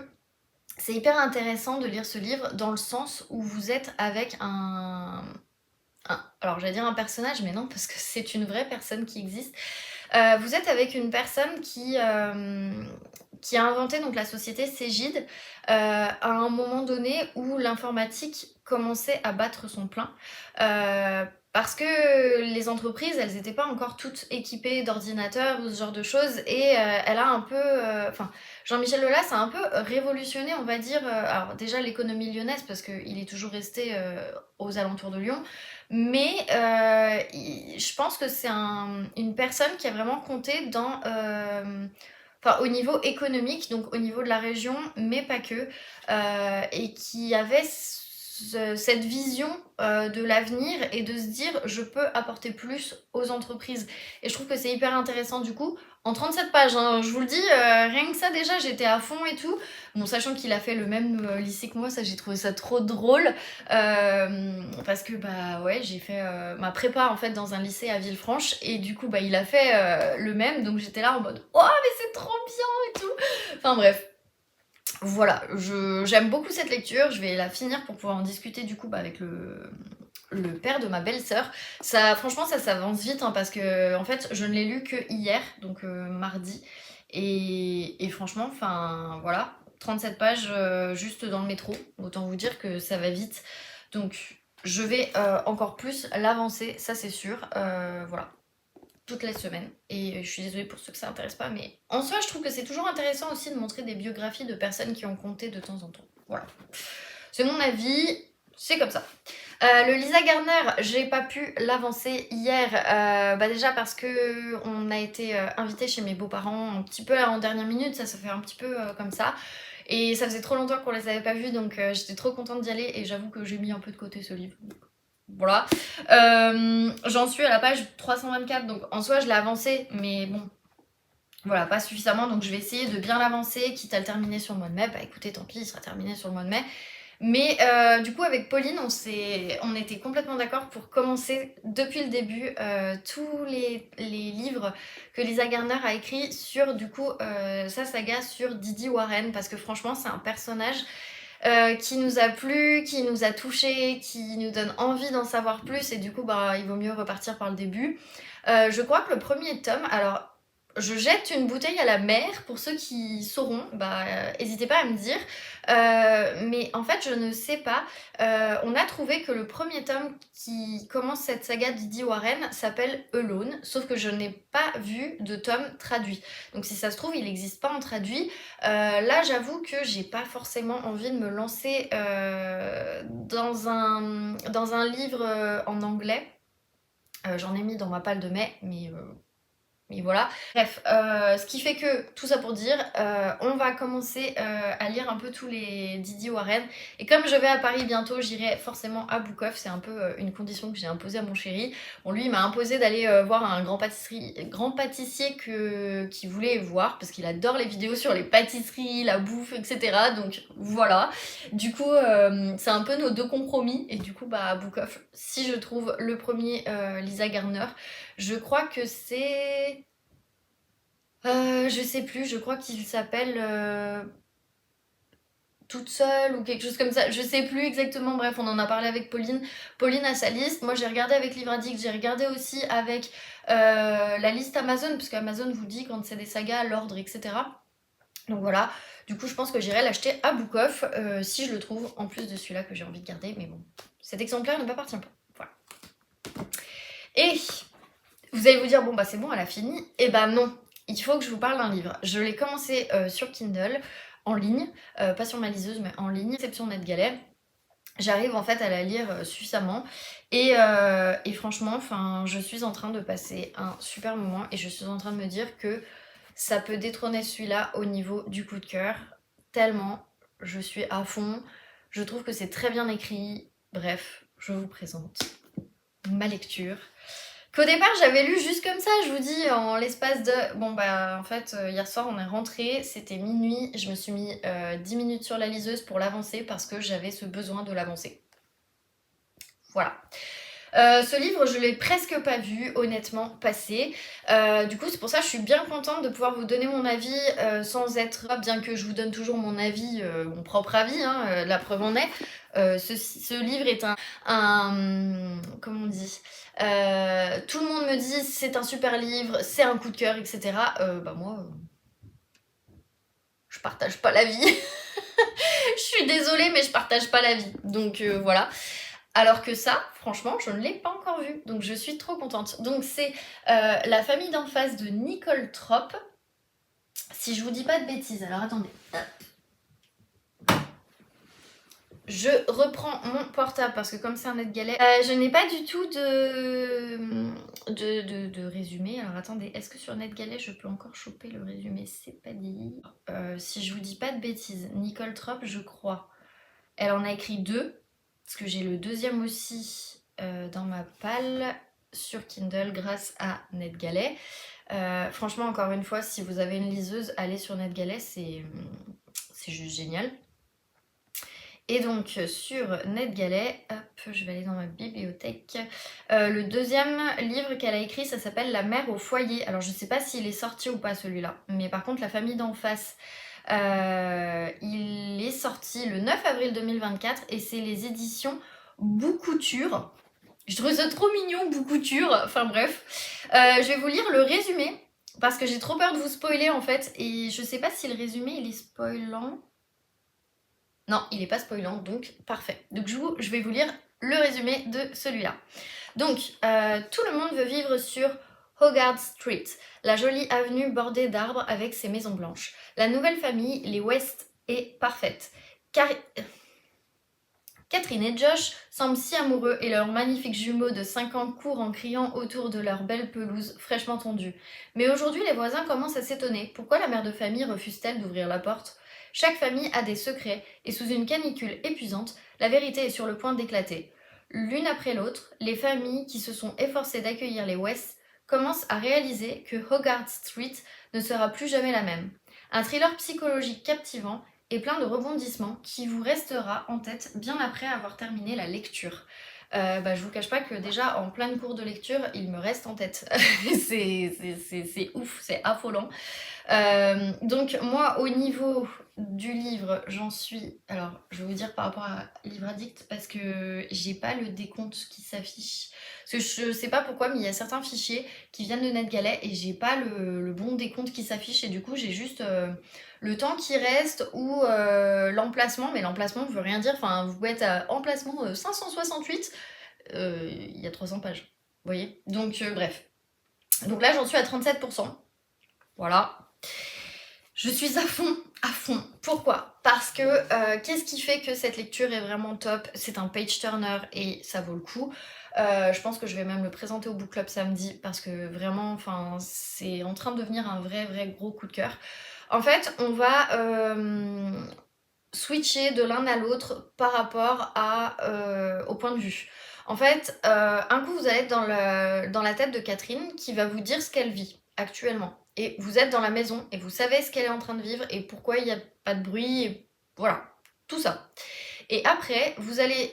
c'est hyper intéressant de lire ce livre dans le sens où vous êtes avec alors j'allais dire un personnage, mais non, parce que c'est une vraie personne qui existe. Vous êtes avec une personne qui a inventé donc la société Cégide à un moment donné où l'informatique commençait à battre son plein. Parce que les entreprises, elles n'étaient pas encore toutes équipées d'ordinateurs ou ce genre de choses, et elle a un peu... Jean-Michel Aulas a un peu révolutionné, on va dire, alors déjà l'économie lyonnaise, parce qu'il est toujours resté aux alentours de Lyon, mais je pense que c'est une personne qui a vraiment compté dans... au niveau économique, donc au niveau de la région, mais pas que, et qui avait cette vision de l'avenir et de se dire je peux apporter plus aux entreprises. Et je trouve que c'est hyper intéressant du coup. En 37 pages, hein, je vous le dis, rien que ça déjà, j'étais à fond et tout. Bon, sachant qu'il a fait le même lycée que moi, ça j'ai trouvé ça trop drôle. Parce que ouais, j'ai fait ma prépa en fait dans un lycée à Villefranche. Et du coup, il a fait le même. Donc j'étais là en mode oh mais c'est trop bien et tout. Enfin bref. Voilà, j'aime beaucoup cette lecture, je vais la finir pour pouvoir en discuter du coup avec le père de ma belle-sœur. Ça, franchement, ça s'avance vite hein, parce que en fait, je ne l'ai lu que hier, donc mardi. Et franchement, enfin voilà, 37 pages juste dans le métro. Autant vous dire que ça va vite. Donc je vais encore plus l'avancer, ça c'est sûr. Voilà, toutes les semaines. Et je suis désolée pour ceux que ça intéresse pas, mais en soi, je trouve que c'est toujours intéressant aussi de montrer des biographies de personnes qui ont compté de temps en temps. Voilà. C'est mon avis, c'est comme ça. Le Lisa Garner, j'ai pas pu l'avancer hier, déjà parce que on a été invité chez mes beaux-parents un petit peu en dernière minute, ça se fait un petit peu comme ça. Et ça faisait trop longtemps qu'on les avait pas vus, donc j'étais trop contente d'y aller et j'avoue que j'ai mis un peu de côté ce livre. Voilà. J'en suis à la page 324, donc en soi je l'ai avancé, mais bon, voilà, pas suffisamment, donc je vais essayer de bien l'avancer, quitte à le terminer sur le mois de mai. Bah écoutez, tant pis, il sera terminé sur le mois de mai. Mais du coup avec Pauline, on était complètement d'accord pour commencer depuis le début tous les livres que Lisa Garner a écrits sur du coup sa saga sur Didi Warren, parce que franchement c'est un personnage qui nous a plu, qui nous a touché, qui nous donne envie d'en savoir plus, et du coup bah il vaut mieux repartir par le début. Je crois que le premier tome, alors je jette une bouteille à la mer pour ceux qui sauront, bah n'hésitez pas à me dire. Mais en fait je ne sais pas. On a trouvé que le premier tome qui commence cette saga Didi Warren s'appelle Alone, sauf que je n'ai pas vu de tome traduit. Donc si ça se trouve il n'existe pas en traduit. Là j'avoue que j'ai pas forcément envie de me lancer dans un livre en anglais. J'en ai mis dans ma palle de mai, mais voilà. Bref, ce qui fait que, tout ça pour dire, on va commencer à lire un peu tous les Didi Warren. Et comme je vais à Paris bientôt, j'irai forcément à Book Off. C'est un peu une condition que j'ai imposée à mon chéri. Bon, lui, il m'a imposé d'aller voir un grand pâtissier qu'il voulait voir, parce qu'il adore les vidéos sur les pâtisseries, la bouffe, etc. Donc voilà. Du coup, c'est un peu nos deux compromis. Et du coup, bah, à Book Off, si je trouve le premier Lisa Garner, je crois que c'est... je sais plus, je crois qu'il s'appelle Toute seule ou quelque chose comme ça. Je sais plus exactement, bref, on en a parlé avec Pauline. Pauline a sa liste. Moi, j'ai regardé avec Livre Addict, j'ai regardé aussi avec la liste Amazon, parce qu'Amazon vous dit quand c'est des sagas, l'ordre, etc. Donc voilà, du coup, je pense que j'irai l'acheter à Book Off si je le trouve, en plus de celui-là que j'ai envie de garder. Mais bon, cet exemplaire ne m'appartient pas. Voilà. Et vous allez vous dire, bon bah c'est bon, elle a fini. Et bah non, il faut que je vous parle d'un livre. Je l'ai commencé sur Kindle, en ligne, pas sur ma liseuse, mais en ligne, exception NetGalley. J'arrive en fait à la lire suffisamment et franchement, je suis en train de passer un super moment et je suis en train de me dire que ça peut détrôner celui-là au niveau du coup de cœur, tellement je suis à fond. Je trouve que c'est très bien écrit. Bref, je vous présente ma lecture. Qu'au départ j'avais lu juste comme ça, je vous dis, en l'espace de... Bon bah en fait hier soir on est rentré, c'était minuit, je me suis mis 10 minutes sur la liseuse pour l'avancer parce que j'avais ce besoin de l'avancer. Voilà. Ce livre, je l'ai presque pas vu, honnêtement, passer. Du coup, c'est pour ça que je suis bien contente de pouvoir vous donner mon avis sans être... Bien que je vous donne toujours mon avis, mon propre avis, hein, la preuve en est. Ce livre est comment on dit, tout le monde me dit c'est un super livre, c'est un coup de cœur, etc. Bah moi, je partage pas l'avis. Je suis désolée, mais je partage pas l'avis. Donc voilà. Alors que ça, franchement, je ne l'ai pas encore vu. Donc je suis trop contente. Donc c'est La famille d'en face de Nicole Tropp. Si je vous dis pas de bêtises, alors attendez. Je reprends mon portable parce que comme c'est un NetGalley, je n'ai pas du tout de résumé. Alors attendez, est-ce que sur NetGalley je peux encore choper le résumé? C'est pas dit. Si je vous dis pas de bêtises, Nicole Tropp, je crois, elle en a écrit 2. Parce que j'ai le deuxième aussi dans ma palle sur Kindle grâce à NetGalley. Franchement, encore une fois, si vous avez une liseuse, allez sur NetGalley, c'est juste génial. Et donc sur NetGalley, hop, je vais aller dans ma bibliothèque. Le deuxième livre qu'elle a écrit, ça s'appelle La mère au foyer. Alors je sais pas s'il est sorti ou pas celui-là, mais par contre La famille d'en face Il est sorti le 9 avril 2024 et c'est les éditions Boukouture. Je trouve ça trop mignon, Boukouture. Enfin bref. Je vais vous lire le résumé parce que j'ai trop peur de vous spoiler en fait. Et je sais pas si le résumé il est spoilant. Non, il est pas spoilant, donc parfait. Donc je vais vous lire le résumé de celui-là. Donc, tout le monde veut vivre sur Hogarth Street, la jolie avenue bordée d'arbres avec ses maisons blanches. La nouvelle famille, les West, est parfaite. Catherine et Josh semblent si amoureux et leurs magnifiques jumeaux de 5 ans courent en criant autour de leur belle pelouse fraîchement tondue. Mais aujourd'hui, les voisins commencent à s'étonner. Pourquoi la mère de famille refuse-t-elle d'ouvrir la porte ? Chaque famille a des secrets et sous une canicule épuisante, la vérité est sur le point d'éclater. L'une après l'autre, les familles qui se sont efforcées d'accueillir les West commencent à réaliser que Hogarth Street ne sera plus jamais la même. Un thriller psychologique captivant et plein de rebondissements qui vous restera en tête bien après avoir terminé la lecture. Je vous cache pas que déjà en pleine cours de lecture, il me reste en tête. c'est ouf, c'est affolant. Donc moi au niveau du livre, j'en suis... Alors je vais vous dire par rapport à Livre Addict parce que j'ai pas le décompte qui s'affiche. Parce que je sais pas pourquoi mais il y a certains fichiers qui viennent de NetGalley et j'ai pas le bon décompte qui s'affiche et du coup j'ai juste le temps qui reste ou l'emplacement, mais l'emplacement ne veut rien dire, enfin vous pouvez être à emplacement 568, il y a 300 pages, vous voyez. Donc bref. Donc là j'en suis à 37%. Voilà. Je suis à fond, à fond. Pourquoi ? Parce que qu'est-ce qui fait que cette lecture est vraiment top ? C'est un page turner et ça vaut le coup. Je pense que je vais même le présenter au book club samedi parce que vraiment, c'est en train de devenir un vrai gros coup de cœur. En fait, on va switcher de l'un à l'autre par rapport au point de vue. En fait, un coup, vous allez être dans la tête de Catherine qui va vous dire ce qu'elle vit actuellement. Et vous êtes dans la maison et vous savez ce qu'elle est en train de vivre et pourquoi il n'y a pas de bruit, et voilà, tout ça. Et après, vous allez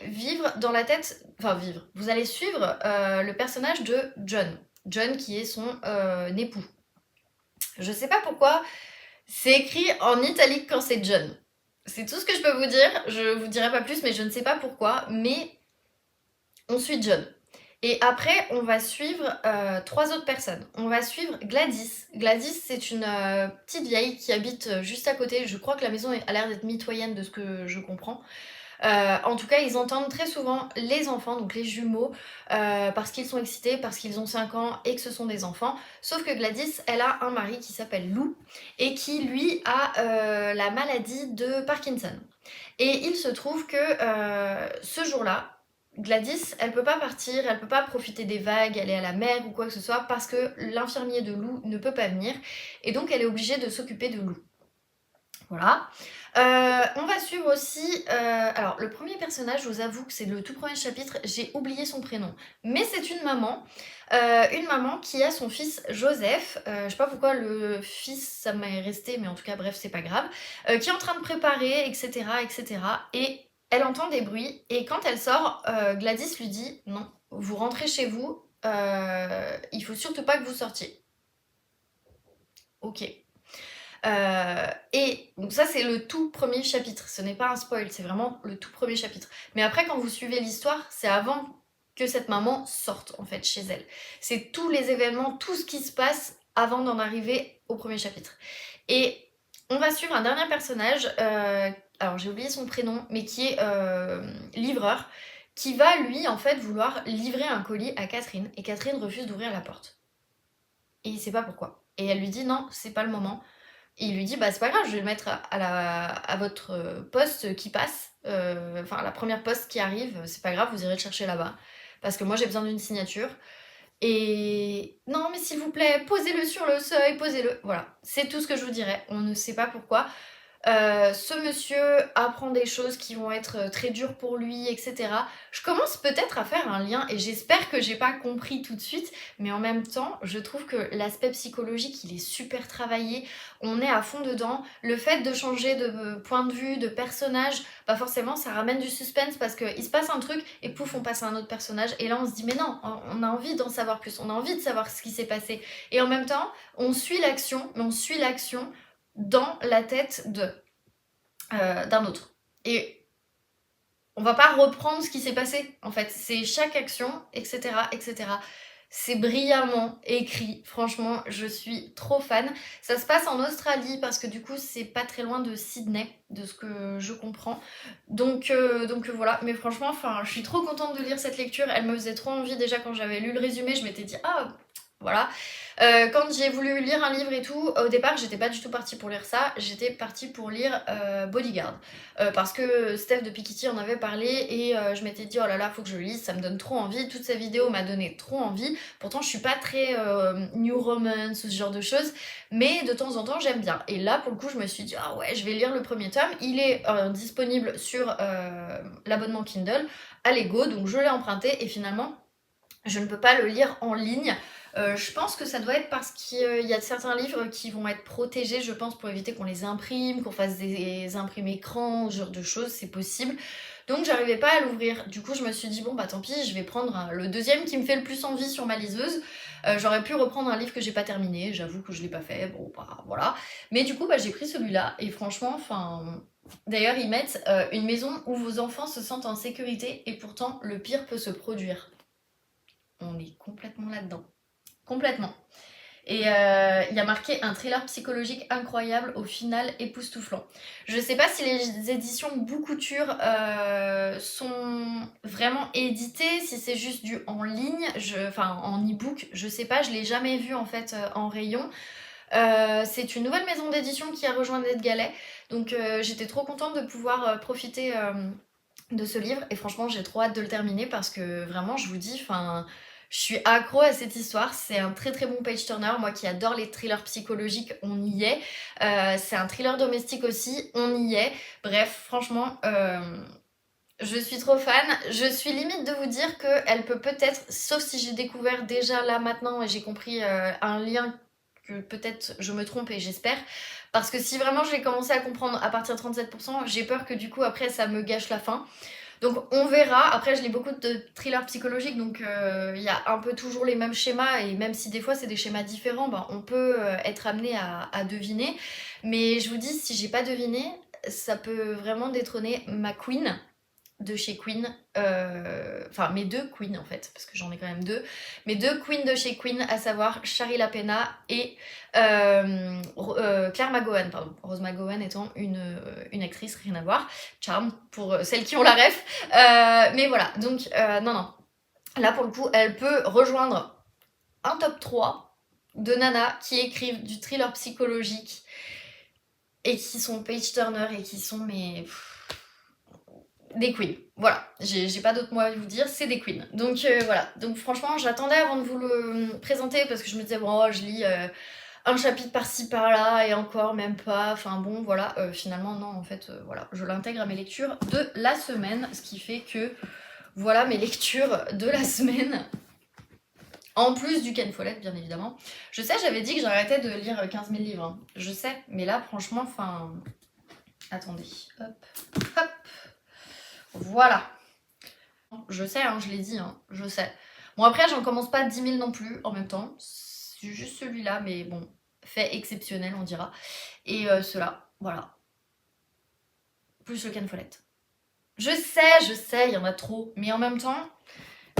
vous allez suivre le personnage de John. John qui est son époux. Je sais pas pourquoi, c'est écrit en italique quand c'est John. C'est tout ce que je peux vous dire, je vous dirai pas plus, mais je ne sais pas pourquoi, mais on suit John. Et après, on va suivre 3 autres personnes. On va suivre Gladys. Gladys, c'est une petite vieille qui habite juste à côté. Je crois que la maison a l'air d'être mitoyenne de ce que je comprends. En tout cas, ils entendent très souvent les enfants, donc les jumeaux, parce qu'ils sont excités, parce qu'ils ont 5 ans et que ce sont des enfants. Sauf que Gladys, elle a un mari qui s'appelle Lou et qui, lui, a la maladie de Parkinson. Et il se trouve que ce jour-là, Gladys, elle peut pas partir, elle peut pas profiter des vagues, aller à la mer ou quoi que ce soit parce que l'infirmier de Lou ne peut pas venir et donc elle est obligée de s'occuper de Lou. Voilà. On va suivre aussi... alors, le premier personnage, je vous avoue que c'est le tout premier chapitre, j'ai oublié son prénom. Mais c'est une maman qui a son fils Joseph. Je sais pas pourquoi le fils, ça m'est resté, mais en tout cas, bref, c'est pas grave. Qui est en train de préparer, etc., etc. Et elle entend des bruits. Et quand elle sort, Gladys lui dit « Non, vous rentrez chez vous, il faut surtout pas que vous sortiez. » Ok. Et donc ça c'est le tout premier chapitre, ce n'est pas un spoil, c'est vraiment le tout premier chapitre. Mais après quand vous suivez l'histoire, c'est avant que cette maman sorte en fait chez elle. C'est tous les événements, tout ce qui se passe avant d'en arriver au premier chapitre. Et on va suivre un dernier personnage, alors j'ai oublié son prénom, mais qui est livreur, qui va lui en fait vouloir livrer un colis à Catherine, et Catherine refuse d'ouvrir la porte. Et il sait pas pourquoi. Et elle lui dit non, c'est pas le moment. Et il lui dit bah c'est pas grave, je vais le mettre à votre poste qui passe, la première poste qui arrive, c'est pas grave, vous irez le chercher là-bas. Parce que moi j'ai besoin d'une signature. Et non mais s'il vous plaît, posez-le sur le seuil, posez-le. Voilà, c'est tout ce que je vous dirais. On ne sait pas pourquoi. Ce monsieur apprend des choses qui vont être très dures pour lui, etc. Je commence peut-être à faire un lien et j'espère que j'ai pas compris tout de suite, mais en même temps, je trouve que l'aspect psychologique, il est super travaillé, on est à fond dedans. Le fait de changer de point de vue, de personnage, forcément, ça ramène du suspense parce qu'il se passe un truc et pouf, on passe à un autre personnage et là, on se dit mais non, on a envie d'en savoir plus, on a envie de savoir ce qui s'est passé. Et en même temps, on suit l'action, mais on suit l'action dans la tête d'un autre. Et on va pas reprendre ce qui s'est passé, en fait. C'est chaque action, etc., etc. C'est brillamment écrit, franchement, je suis trop fan. Ça se passe en Australie parce que du coup, c'est pas très loin de Sydney, de ce que je comprends. Donc voilà, mais franchement, enfin, je suis trop contente de lire cette lecture. Elle me faisait trop envie déjà quand j'avais lu le résumé, je m'étais dit ah voilà. Quand j'ai voulu lire un livre et tout, au départ, j'étais pas du tout partie pour lire ça, j'étais partie pour lire Bodyguard. Parce que Steph de Piketty en avait parlé et je m'étais dit, oh là là, faut que je lise, ça me donne trop envie. Toute sa vidéo m'a donné trop envie. Pourtant, je suis pas très new romance ou ce genre de choses, mais de temps en temps, j'aime bien. Et là, pour le coup, je me suis dit, ah ouais, je vais lire le premier tome. Il est disponible sur l'abonnement Kindle à Lego, donc je l'ai emprunté et finalement, je ne peux pas le lire en ligne. Je pense que ça doit être parce qu'il y a certains livres qui vont être protégés, je pense, pour éviter qu'on les imprime, qu'on fasse des imprimes écran, ce genre de choses, c'est possible. Donc j'arrivais pas à l'ouvrir. Du coup, je me suis dit, bon bah tant pis, je vais prendre le deuxième qui me fait le plus envie sur ma liseuse. J'aurais pu reprendre un livre que j'ai pas terminé, j'avoue que je l'ai pas fait, bon bah voilà. Mais du coup, bah, j'ai pris celui-là, et franchement, enfin... D'ailleurs, ils mettent une maison où vos enfants se sentent en sécurité, et pourtant, le pire peut se produire. On est complètement là-dedans. Complètement. Et il y a marqué un thriller psychologique incroyable, au final époustouflant. Je sais pas si les éditions Book-Couture sont vraiment éditées, si c'est juste du en ligne, enfin en e-book, je sais pas, je l'ai jamais vu en fait en rayon. C'est une nouvelle maison d'édition qui a rejoint NetGalley, donc j'étais trop contente de pouvoir profiter de ce livre et franchement j'ai trop hâte de le terminer parce que vraiment je vous dis, enfin... Je suis accro à cette histoire, c'est un très très bon page turner, moi qui adore les thrillers psychologiques, on y est. C'est un thriller domestique aussi, on y est. Bref, franchement, je suis trop fan. Je suis limite de vous dire qu'elle peut peut-être, sauf si j'ai découvert déjà là maintenant et j'ai compris un lien que peut-être je me trompe et j'espère. Parce que si vraiment j'ai commencé à comprendre à partir de 37%, j'ai peur que du coup après ça me gâche la fin. Donc on verra. Après je lis beaucoup de thrillers psychologiques, donc il y a un peu toujours les mêmes schémas, et même si des fois c'est des schémas différents, ben, on peut être amené à deviner. Mais je vous dis, si j'ai pas deviné, ça peut vraiment détrôner ma queen de chez Queen, enfin mes deux queens en fait, parce que j'en ai quand même deux, mes deux queens de chez Queen, à savoir Shari LaPena et Claire McGowan, pardon, Rose McGowan étant une actrice, rien à voir, Charm pour celles qui ont la ref, mais voilà, donc non, là pour le coup, elle peut rejoindre un top 3 de nanas qui écrivent du thriller psychologique et qui sont page turner et qui sont des queens, voilà, j'ai pas d'autres mots à vous dire, c'est des queens. Donc voilà, donc franchement j'attendais avant de vous le présenter parce que je me disais bon je lis un chapitre par-ci par-là et encore même pas, enfin bon voilà, finalement non en fait voilà, je l'intègre à mes lectures de la semaine, ce qui fait que voilà mes lectures de la semaine. En plus du Ken Follett, bien évidemment. Je sais, j'avais dit que j'arrêtais de lire 15 000 livres, hein. Je sais, mais là franchement, enfin... Attendez, hop, hop. Voilà. Je sais, hein, je l'ai dit, hein, je sais. Bon, après, j'en commence pas 10 000 non plus en même temps. C'est juste celui-là, mais bon, fait exceptionnel, on dira. Et ceux-là, voilà. Plus le Ken Follett. Je sais, il y en a trop. Mais en même temps,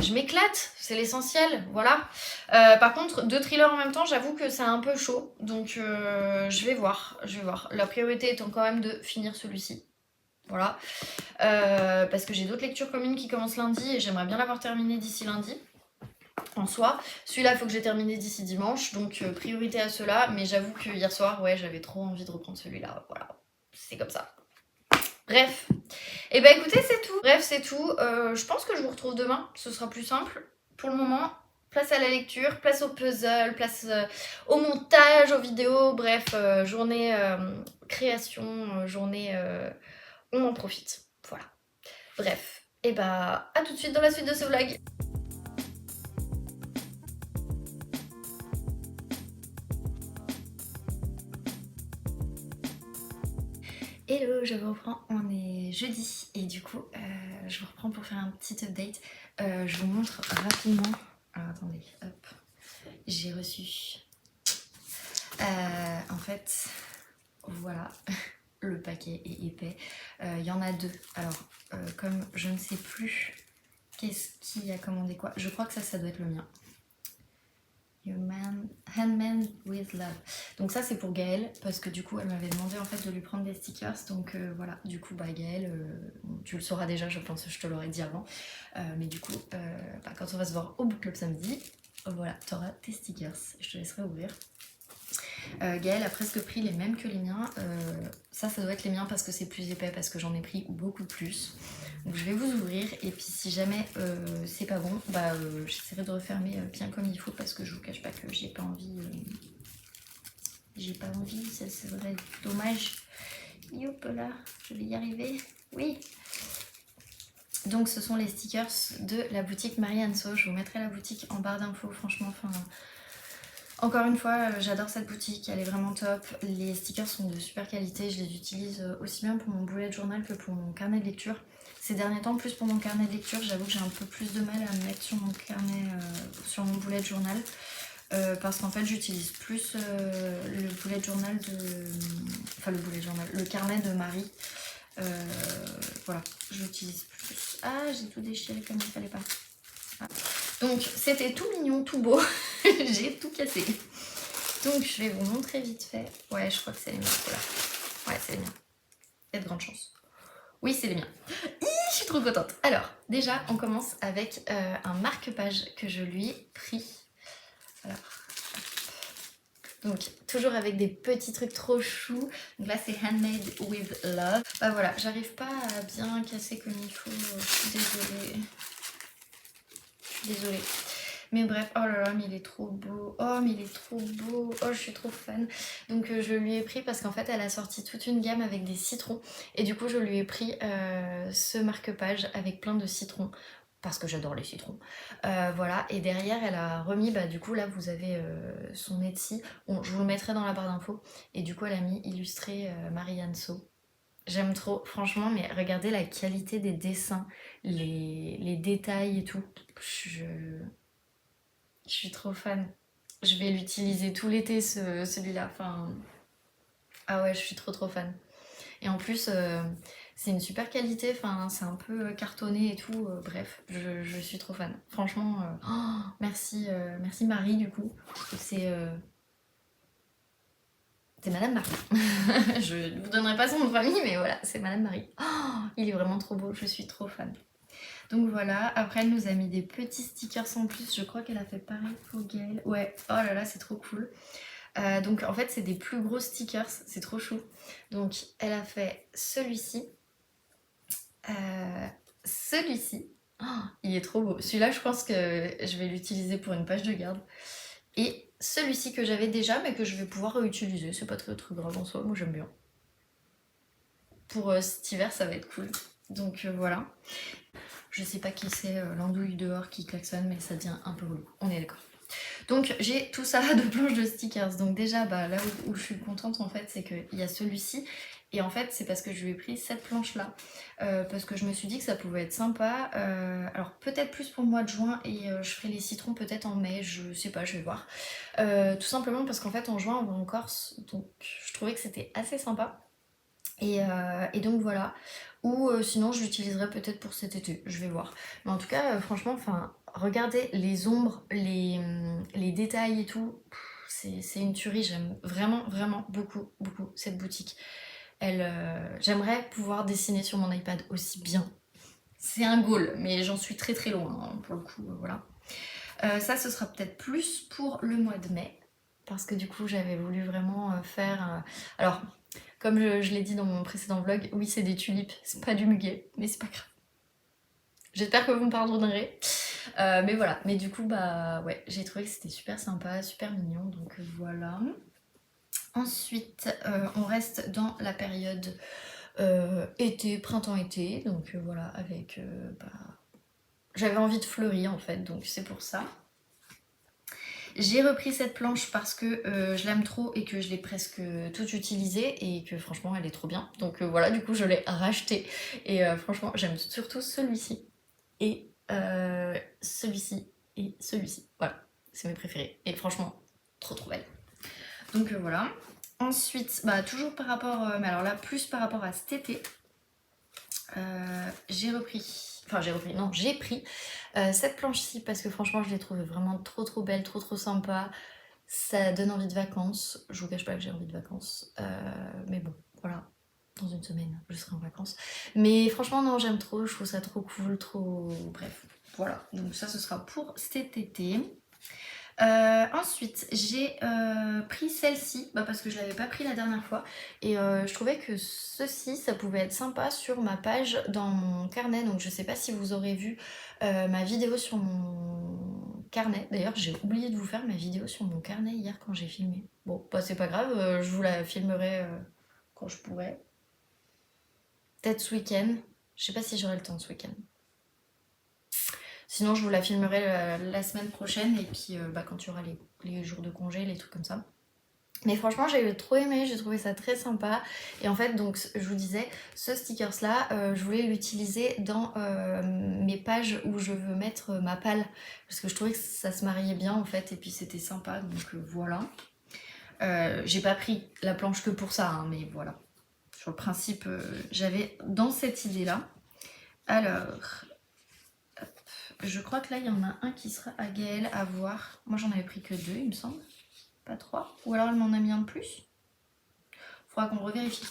je m'éclate, c'est l'essentiel, voilà. Par contre, deux thrillers en même temps, j'avoue que c'est un peu chaud. Donc, je vais voir. La priorité étant quand même de finir celui-ci. Voilà. Parce que j'ai d'autres lectures communes qui commencent lundi et j'aimerais bien l'avoir terminé d'ici lundi. En soi, celui-là il faut que j'ai terminé d'ici dimanche, donc priorité à ceux-là, mais j'avoue que hier soir, ouais, j'avais trop envie de reprendre celui-là, voilà, c'est comme ça. Bref, et bah écoutez, c'est tout. Bref, c'est tout. Je pense que je vous retrouve demain, ce sera plus simple. Pour le moment, place à la lecture, place au puzzle, place au montage, aux vidéos, bref, journée création, journée... on en profite, voilà. Bref, et bah à tout de suite dans la suite de ce vlog. Hello, je vous reprends, on est jeudi et du coup je vous reprends pour faire un petit update. Je vous montre rapidement. Alors attendez, hop. J'ai reçu en fait voilà, le paquet est épais. Il y en a 2. Alors, comme je ne sais plus qu'est-ce qui a commandé quoi, je crois que ça doit être le mien. Handmade with Love. Donc ça c'est pour Gaëlle parce que du coup elle m'avait demandé en fait de lui prendre des stickers, donc voilà, du coup bah Gaëlle, tu le sauras déjà, je pense, je te l'aurais dit avant, mais du coup bah, quand on va se voir au book club samedi, voilà, t'auras tes stickers, je te laisserai ouvrir. Gaëlle a presque pris les mêmes que les miens, ça doit être les miens parce que c'est plus épais, parce que j'en ai pris beaucoup plus. Donc je vais vous ouvrir et puis si jamais c'est pas bon, bah j'essaierai de refermer bien comme il faut parce que je vous cache pas que j'ai pas envie. Ça serait dommage. Youp là, je vais y arriver. Oui. Donc ce sont les stickers de la boutique Marie So. Je vous mettrai la boutique en barre d'infos, franchement, enfin. Encore une fois, j'adore cette boutique, elle est vraiment top. Les stickers sont de super qualité, je les utilise aussi bien pour mon bullet journal que pour mon carnet de lecture. Ces derniers temps, plus pour mon carnet de lecture, j'avoue que j'ai un peu plus de mal à me mettre sur mon carnet, sur mon bullet journal. Parce qu'en fait, j'utilise plus le bullet journal de... Enfin, le carnet de Marie. Voilà, j'utilise plus. Ah, j'ai tout déchiré comme il fallait pas. Ah. Donc c'était tout mignon, tout beau. J'ai tout cassé. Donc je vais vous montrer vite fait. Ouais, je crois que c'est les miens. Voilà. Ouais, c'est les miens. Il y a de grandes chances. Oui, c'est les miens. Je suis trop contente. Alors, déjà, on commence avec un marque-page que je lui ai pris. Alors, donc, toujours avec des petits trucs trop choux. Donc là, c'est Handmade with Love. Bah voilà, j'arrive pas à bien casser comme il faut. Je suis désolée. Désolée. Mais bref, oh là là, mais il est trop beau. Oh, mais il est trop beau. Oh, je suis trop fan. Donc je lui ai pris parce qu'en fait, elle a sorti toute une gamme avec des citrons. Et du coup, je lui ai pris ce marque-page avec plein de citrons. Parce que j'adore les citrons. Voilà, et derrière, elle a remis, bah du coup, là, vous avez son Etsy. Bon, je vous le mettrai dans la barre d'infos. Et du coup, elle a mis illustré Marie So. J'aime trop, franchement, mais regardez la qualité des dessins, les détails et tout. Je suis trop fan. Je vais l'utiliser tout l'été, celui-là. Enfin... Ah ouais, je suis trop fan. Et en plus, c'est une super qualité. Enfin, c'est un peu cartonné et tout. Bref, je suis trop fan. Franchement, oh, merci, merci Marie, du coup. C'est Madame Marie. Je ne vous donnerai pas son nom de famille, mais voilà, c'est Madame Marie. Oh, il est vraiment trop beau. Je suis trop fan. Donc voilà, après elle nous a mis des petits stickers en plus, je crois qu'elle a fait pareil pour Gaëlle. Ouais, oh là là, c'est trop cool. Donc en fait c'est des plus gros stickers, c'est trop chou. Donc elle a fait celui-ci. Celui-ci. Oh, il est trop beau. Celui-là je pense que je vais l'utiliser pour une page de garde. Et celui-ci que j'avais déjà mais que je vais pouvoir réutiliser, c'est pas très grave en soi, moi j'aime bien. Pour cet hiver ça va être cool. Donc voilà. Je sais pas qui c'est l'andouille dehors qui klaxonne, mais ça devient un peu relou. On est d'accord. Donc j'ai tout ça de planches de stickers. Donc déjà, bah, là où je suis contente en fait, c'est qu'il y a celui-ci. Et en fait, c'est parce que je lui ai pris cette planche-là. Parce que je me suis dit que ça pouvait être sympa. Alors peut-être plus pour le mois de juin et je ferai les citrons peut-être en mai. Je sais pas, je vais voir. Tout simplement parce qu'en fait en juin on va en Corse. Donc je trouvais que c'était assez sympa. Et donc voilà. Ou sinon je l'utiliserai peut-être pour cet été, je vais voir. Mais en tout cas, franchement, enfin, regardez les ombres, les détails et tout. C'est une tuerie, j'aime vraiment beaucoup cette boutique. J'aimerais pouvoir dessiner sur mon iPad aussi bien. C'est un goal, mais j'en suis très loin, hein, pour le coup, voilà. Ça, ce sera peut-être plus pour le mois de mai. Parce que du coup, j'avais voulu vraiment faire... Alors, comme je l'ai dit dans mon précédent vlog, oui, c'est des tulipes, c'est pas du muguet, mais c'est pas grave. J'espère que vous me pardonnerez. Mais voilà, mais du coup, bah ouais, j'ai trouvé que c'était super sympa, super mignon, donc voilà. Ensuite, on reste dans la période été, printemps-été, donc voilà, avec... J'avais envie de fleurir en fait, donc c'est pour ça. J'ai repris cette planche parce que je l'aime trop et que je l'ai presque toute utilisée et que franchement elle est trop bien. Donc voilà, du coup je l'ai rachetée et franchement j'aime surtout celui-ci et celui-ci et celui-ci. Voilà, c'est mes préférés et franchement trop belle. Donc voilà. Ensuite, bah, toujours par rapport, mais alors là, plus par rapport à cet été, j'ai pris cette planche-ci parce que franchement, je l'ai trouvée vraiment trop belle, trop sympa. Ça donne envie de vacances. Je vous cache pas que j'ai envie de vacances. Mais bon, voilà. Dans une semaine, je serai en vacances. Mais franchement, non, j'aime trop. Je trouve ça trop cool, trop... Bref, voilà. Donc ça, ce sera pour cet été. Ensuite, j'ai pris celle-ci parce que je l'avais pas pris la dernière fois et je trouvais que ceci, ça pouvait être sympa sur ma page dans mon carnet. Donc je sais pas si vous aurez vu ma vidéo sur mon carnet. D'ailleurs, j'ai oublié de vous faire ma vidéo sur mon carnet hier quand j'ai filmé. Bon, bah c'est pas grave, je vous la filmerai quand je pourrai. Peut-être ce week-end. Je sais pas si j'aurai le temps ce week-end. Sinon, je vous la filmerai la semaine prochaine et puis quand il y aura les jours de congé, les trucs comme ça. Mais franchement, j'ai trop aimé, j'ai trouvé ça très sympa. Et en fait, donc, je vous disais, ce stickers-là, je voulais l'utiliser dans mes pages où je veux mettre ma palle. Parce que je trouvais que ça se mariait bien, en fait, et puis c'était sympa, donc voilà. J'ai pas pris la planche que pour ça, hein, mais voilà. Sur le principe, j'avais dans cette idée-là. Alors... Je crois que là, il y en a un qui sera à Gaëlle à voir. Moi, j'en avais pris que 2, il me semble. Pas 3. Ou alors, elle m'en a mis un de plus. Faudra qu'on revérifie.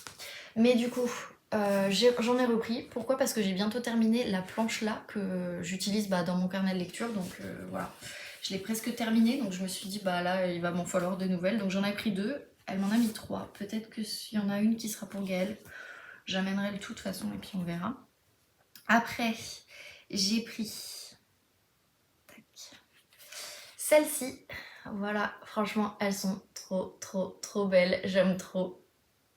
Mais du coup, j'en ai repris. Pourquoi? Parce que j'ai bientôt terminé la planche là que j'utilise dans mon carnet de lecture. Donc voilà. Je l'ai presque terminée. Donc je me suis dit, là, il va m'en falloir de nouvelles. Donc j'en ai pris 2. Elle m'en a mis 3. Peut-être qu'il y en a une qui sera pour Gaëlle. J'amènerai le tout de toute façon et puis on verra. Après, j'ai pris... Celles-ci, voilà, franchement, elles sont trop belles, j'aime trop.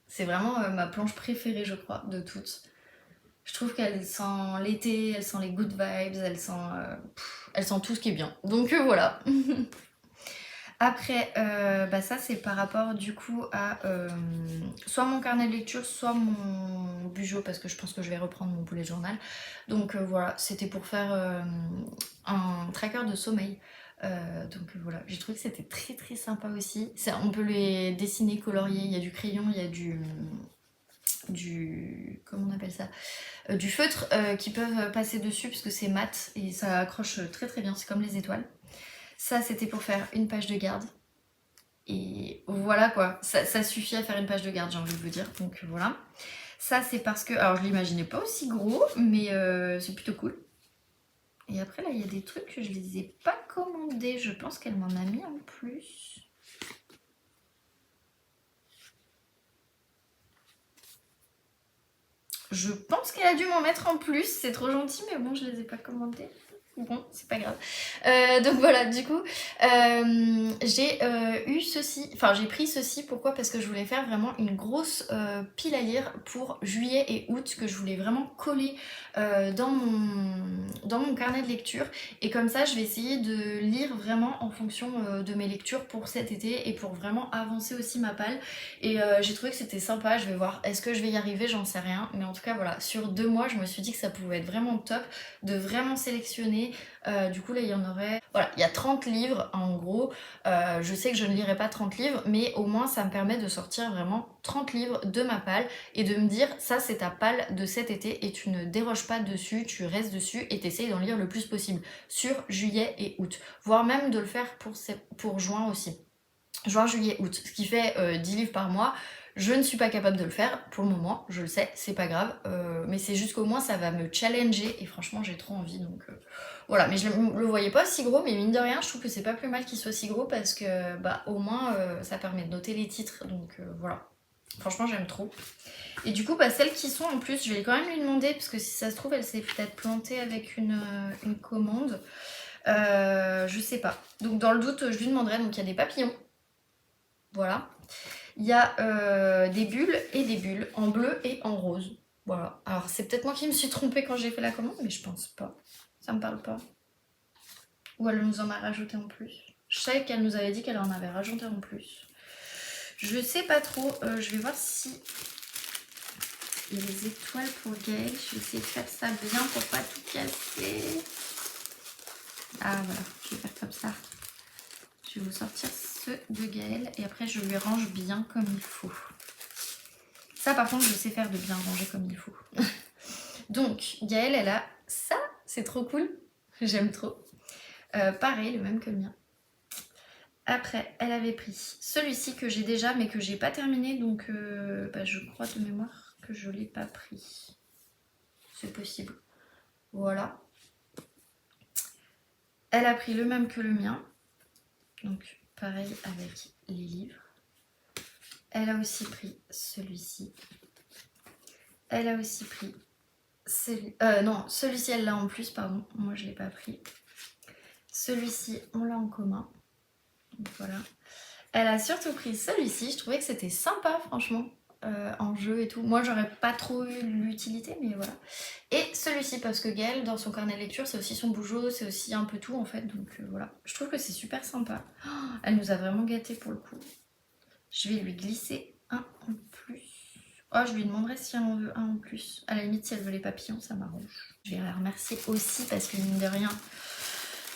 C'est vraiment ma planche préférée, je crois, de toutes. Je trouve qu'elle sent l'été, elle sent les good vibes, elle sent tout ce qui est bien. Donc voilà. Après, ça c'est par rapport du coup à soit mon carnet de lecture, soit mon bugeot, parce que je pense que je vais reprendre mon bullet journal. Donc voilà, c'était pour faire un tracker de sommeil. Donc voilà, j'ai trouvé que c'était très sympa aussi. On peut les dessiner, colorier, il y a du crayon, il y a du comment on appelle ça, du feutre qui peuvent passer dessus parce que c'est mat et ça accroche très bien, c'est comme les étoiles. Ça c'était pour faire une page de garde. Et voilà quoi, ça suffit à faire une page de garde, j'ai envie de vous dire. Donc voilà. Ça c'est parce que, alors je l'imaginais pas aussi gros, mais c'est plutôt cool. Et après là il y a des trucs que je les ai pas commandés, je pense qu'elle m'en a mis en plus. Je pense qu'elle a dû m'en mettre en plus, c'est trop gentil, mais bon je les ai pas commandés. Bon, c'est pas grave. Donc voilà, du coup, j'ai eu ceci, enfin j'ai pris ceci, pourquoi? Parce que je voulais faire vraiment une grosse pile à lire pour juillet et août, que je voulais vraiment coller dans mon carnet de lecture. Et comme ça, je vais essayer de lire vraiment en fonction de mes lectures pour cet été et pour vraiment avancer aussi ma palle. Et j'ai trouvé que c'était sympa, je vais voir, est-ce que je vais y arriver? J'en sais rien. Mais en tout cas, voilà, sur 2 mois, je me suis dit que ça pouvait être vraiment top de vraiment sélectionner. Du coup là il y en aurait, voilà, il y a 30 livres en gros. Je sais que je ne lirai pas 30 livres, mais au moins ça me permet de sortir vraiment 30 livres de ma palle et de me dire ça c'est ta palle de cet été et tu ne déroges pas dessus, tu restes dessus et t'essayes d'en lire le plus possible sur juillet et août, voire même de le faire pour juin aussi. Juin, juillet, août, ce qui fait 10 livres par mois. Je ne suis pas capable de le faire pour le moment, je le sais, c'est pas grave, mais c'est juste qu'au moins ça va me challenger et franchement j'ai trop envie, donc voilà. Mais je le voyais pas si gros, mais mine de rien je trouve que c'est pas plus mal qu'il soit si gros parce que au moins ça permet de noter les titres, donc voilà. Franchement j'aime trop. Et du coup celles qui sont en plus, je vais quand même lui demander parce que si ça se trouve elle s'est peut-être plantée avec une commande, je sais pas. Donc dans le doute je lui demanderai. Donc il y a des papillons, voilà. Il y a des bulles et des bulles en bleu et en rose. Voilà. Alors c'est peut-être moi qui me suis trompée quand j'ai fait la commande, mais je pense pas. Ça me parle pas. Ou elle nous en a rajouté en plus. Je savais qu'elle nous avait dit qu'elle en avait rajouté en plus. Je sais pas trop. Je vais voir si il y a les étoiles pour Gaëlle. Je vais essayer de faire ça bien pour pas tout casser. Ah voilà, je vais faire comme ça. Je vais vous sortir ceux de Gaëlle et après je lui range bien comme il faut. Ça par contre je sais faire de bien ranger comme il faut. Donc Gaëlle elle a ça, c'est trop cool, j'aime trop. Pareil, le même que le mien. Après elle avait pris celui-ci que j'ai déjà mais que j'ai pas terminé donc je crois de mémoire que je l'ai pas pris. C'est possible. Voilà. Elle a pris le même que le mien. Donc pareil avec les livres. Elle a aussi pris celui-ci. Elle a aussi pris celui... non, celui-ci elle l'a en plus, pardon. Moi je ne l'ai pas pris. Celui-ci on l'a en commun. Donc voilà. Elle a surtout pris celui-ci. Je trouvais que c'était sympa franchement. En jeu et tout. Moi j'aurais pas trop eu l'utilité mais voilà. Et celui-ci parce que Gaëlle dans son carnet de lecture c'est aussi son bougeot, c'est aussi un peu tout en fait. Donc voilà. Je trouve que c'est super sympa. Oh, elle nous a vraiment gâtés pour le coup. Je vais lui glisser un en plus. Oh, je lui demanderai si elle en veut un en plus. À la limite, si elle veut les papillons, ça m'arrange. Je vais la remercier aussi parce que mine de rien,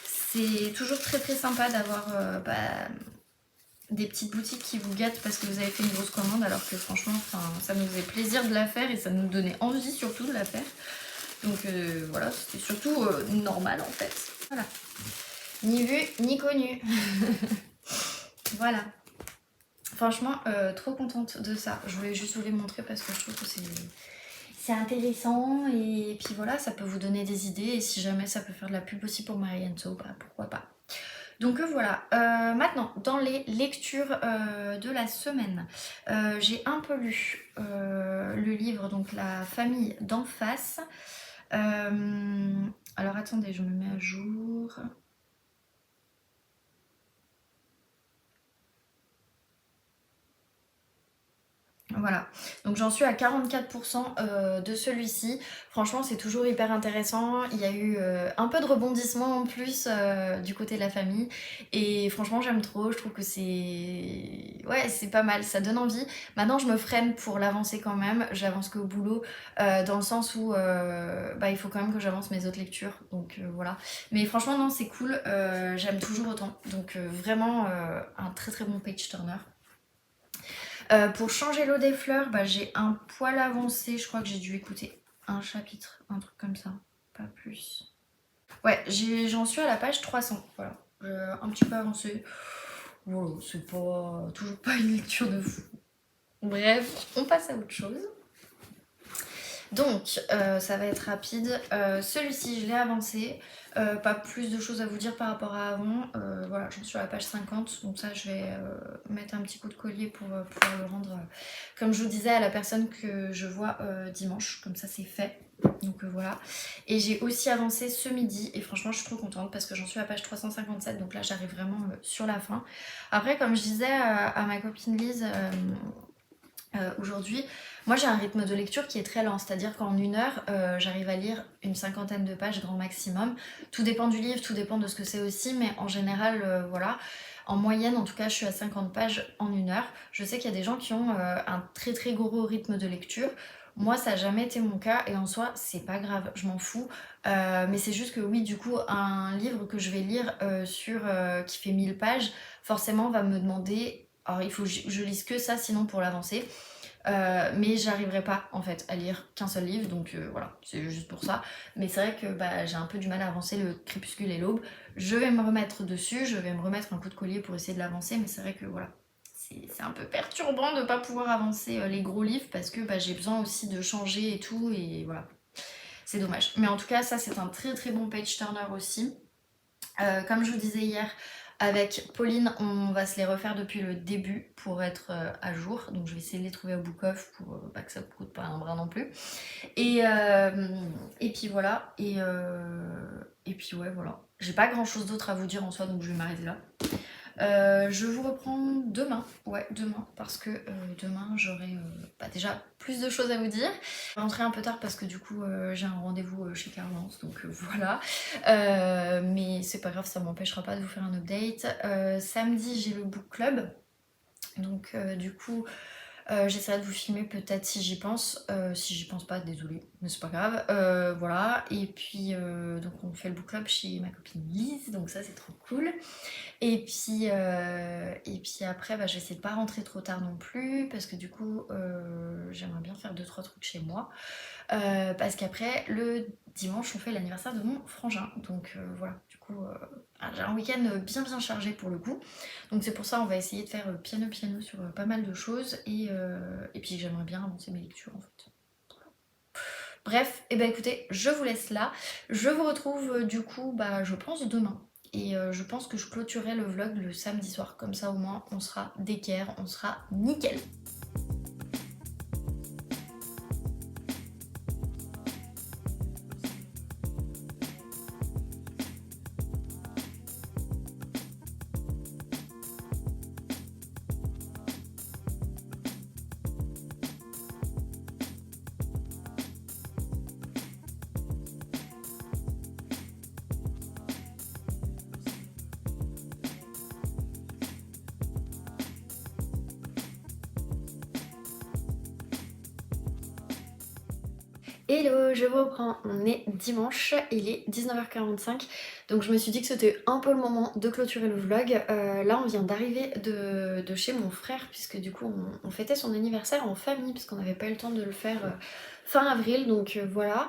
c'est toujours très très sympa d'avoir des petites boutiques qui vous gâtent parce que vous avez fait une grosse commande alors que franchement, ça nous faisait plaisir de la faire et ça nous donnait envie surtout de la faire. Donc voilà, c'était surtout normal en fait. Voilà. Ni vu, ni connu. Voilà. Franchement, trop contente de ça. Je voulais juste vous les montrer parce que je trouve que c'est intéressant. Et puis voilà, ça peut vous donner des idées. Et si jamais ça peut faire de la pub aussi pour Marianto, bah pourquoi pas. Donc voilà, maintenant, dans les lectures de la semaine, j'ai un peu lu le livre, donc La famille d'en face. Alors attendez, je me mets à jour... Voilà, donc j'en suis à 44% de celui-ci. Franchement, c'est toujours hyper intéressant. Il y a eu un peu de rebondissement en plus du côté de la famille. Et franchement, j'aime trop. Je trouve que c'est... Ouais, c'est pas mal, ça donne envie. Maintenant, je me freine pour l'avancer quand même. J'avance qu'au boulot, dans le sens où il faut quand même que j'avance mes autres lectures. Donc voilà. Mais franchement, non, c'est cool. J'aime toujours autant. Donc vraiment, un très très bon page turner. Pour changer l'eau des fleurs, j'ai un poil avancé. Je crois que j'ai dû écouter un chapitre, un truc comme ça, pas plus. Ouais, j'en suis à la page 300, voilà. Un petit peu avancé. Voilà, c'est pas toujours pas une lecture de fou. Bref, on passe à autre chose. Donc, ça va être rapide. Celui-ci, je l'ai avancé. Pas plus de choses à vous dire par rapport à avant. Voilà, j'en suis à la page 50. Donc ça, je vais mettre un petit coup de collier pour pouvoir le rendre, comme je vous disais, à la personne que je vois dimanche. Comme ça, c'est fait. Donc voilà. Et j'ai aussi avancé ce midi. Et franchement, je suis trop contente parce que j'en suis à la page 357. Donc là, j'arrive vraiment sur la fin. Après, comme je disais à ma copine Lise... aujourd'hui, moi j'ai un rythme de lecture qui est très lent, c'est-à-dire qu'en 1 heure, j'arrive à lire une 50aine de pages grand maximum. Tout dépend du livre, tout dépend de ce que c'est aussi, mais en général, voilà. En moyenne, en tout cas, je suis à 50 pages en 1 heure. Je sais qu'il y a des gens qui ont un très très gros rythme de lecture. Moi, ça n'a jamais été mon cas et en soi, c'est pas grave, je m'en fous. Mais c'est juste que oui, du coup, un livre que je vais lire qui fait 1000 pages, forcément va me demander... Alors il faut que je lise que ça sinon pour l'avancer. Mais j'arriverai pas en fait à lire qu'un seul livre, donc voilà, c'est juste pour ça. Mais c'est vrai que j'ai un peu du mal à avancer le Crépuscule et l'Aube. Je vais me remettre dessus, je vais me remettre un coup de collier pour essayer de l'avancer, mais c'est vrai que voilà, c'est un peu perturbant de pas pouvoir avancer les gros livres parce que j'ai besoin aussi de changer et tout, et voilà, c'est dommage. Mais en tout cas, ça c'est un très très bon page turner aussi. Comme je vous disais hier, avec Pauline, on va se les refaire depuis le début pour être à jour. Donc je vais essayer de les trouver au Book Off pour que ça ne coûte pas un bras non plus. Et puis voilà. Et puis ouais, voilà. J'ai pas grand chose d'autre à vous dire en soi, donc je vais m'arrêter là. Je vous reprends demain, ouais demain, parce que demain j'aurai déjà plus de choses à vous dire. Je vais rentrer un peu tard parce que du coup j'ai un rendez-vous chez Carlance, donc voilà. Mais c'est pas grave, ça m'empêchera pas de vous faire un update. Samedi j'ai le book club, donc du coup J'essaierai de vous filmer peut-être si j'y pense. Si j'y pense pas, désolée, mais c'est pas grave. Voilà, et puis donc on fait le book club chez ma copine Lise, donc ça c'est trop cool. Et puis après, bah, je vais essayer de pas rentrer trop tard non plus, parce que du coup, j'aimerais bien faire 2-3 trucs chez moi. Parce qu'après, le dimanche, on fait l'anniversaire de mon frangin. Donc voilà, du coup, j'ai un week-end bien bien chargé pour le coup. Donc c'est pour ça, on va essayer de faire piano piano sur pas mal de choses. Et puis j'aimerais bien avancer mes lectures en fait. Bref, et ben écoutez, je vous laisse là. Je vous retrouve du coup, bah, je pense demain. Et je pense que je clôturerai le vlog le samedi soir. Comme ça au moins on sera d'équerre, on sera nickel. Hello, je vous reprends, on est dimanche, il est 19h45, donc je me suis dit que c'était un peu le moment de clôturer le vlog. Là on vient d'arriver de chez mon frère, puisque du coup on fêtait son anniversaire en famille, puisqu'on n'avait pas eu le temps de le faire fin avril, donc voilà.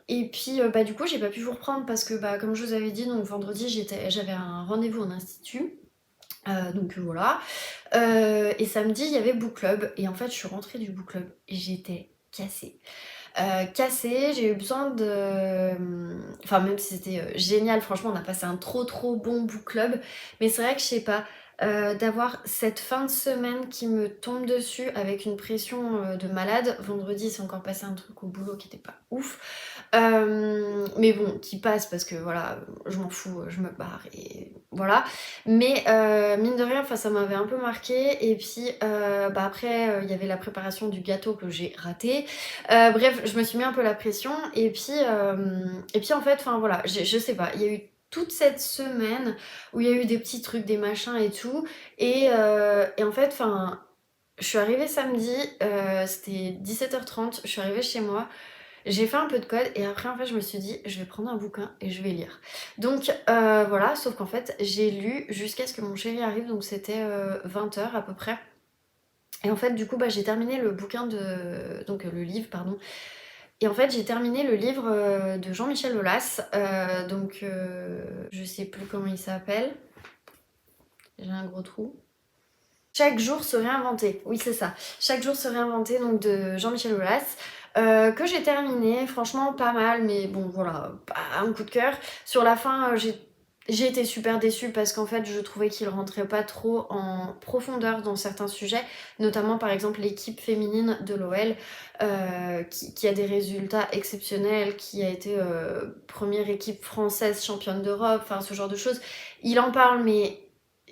Et puis bah du coup j'ai pas pu vous reprendre parce que bah comme je vous avais dit, donc vendredi j'avais un rendez-vous en institut. Donc voilà. Et samedi il y avait book club, et en fait je suis rentrée du book club et j'étais cassée. Cassée, j'ai eu besoin de... Enfin même si c'était génial, franchement on a passé un trop bon book club, mais c'est vrai que je sais pas, d'avoir cette fin de semaine qui me tombe dessus avec une pression de malade. Vendredi il s'est encore passé un truc au boulot qui était pas ouf. Mais bon, qui passe parce que voilà, je m'en fous, je me barre et voilà. Mais mine de rien, ça m'avait un peu marqué. Et puis bah après, il y avait la préparation du gâteau que j'ai raté. Bref, je me suis mis un peu la pression. Et puis en fait, enfin voilà, je sais pas, il y a eu toute cette semaine où il y a eu des petits trucs, des machins et tout. Et en fait, enfin, je suis arrivée samedi, c'était 17h30, je suis arrivée chez moi. J'ai fait un peu de code et après en fait je me suis dit je vais prendre un bouquin et je vais lire. Donc voilà, sauf qu'en fait j'ai lu jusqu'à ce que mon chéri arrive, donc c'était 20h à peu près. Et en fait du coup bah, j'ai terminé le bouquin de... donc le livre pardon. Et en fait j'ai terminé le livre de Jean-Michel Aulas, donc je sais plus comment il s'appelle. J'ai un gros trou. Chaque jour se réinventer, oui c'est ça. Chaque jour se réinventer, donc de Jean-Michel Aulas. Que j'ai terminé, franchement pas mal, mais bon voilà, pas un coup de cœur. Sur la fin, j'ai été super déçue parce qu'en fait je trouvais qu'il rentrait pas trop en profondeur dans certains sujets, notamment par exemple l'équipe féminine de l'OL qui a des résultats exceptionnels, qui a été première équipe française championne d'Europe, enfin ce genre de choses. Il en parle mais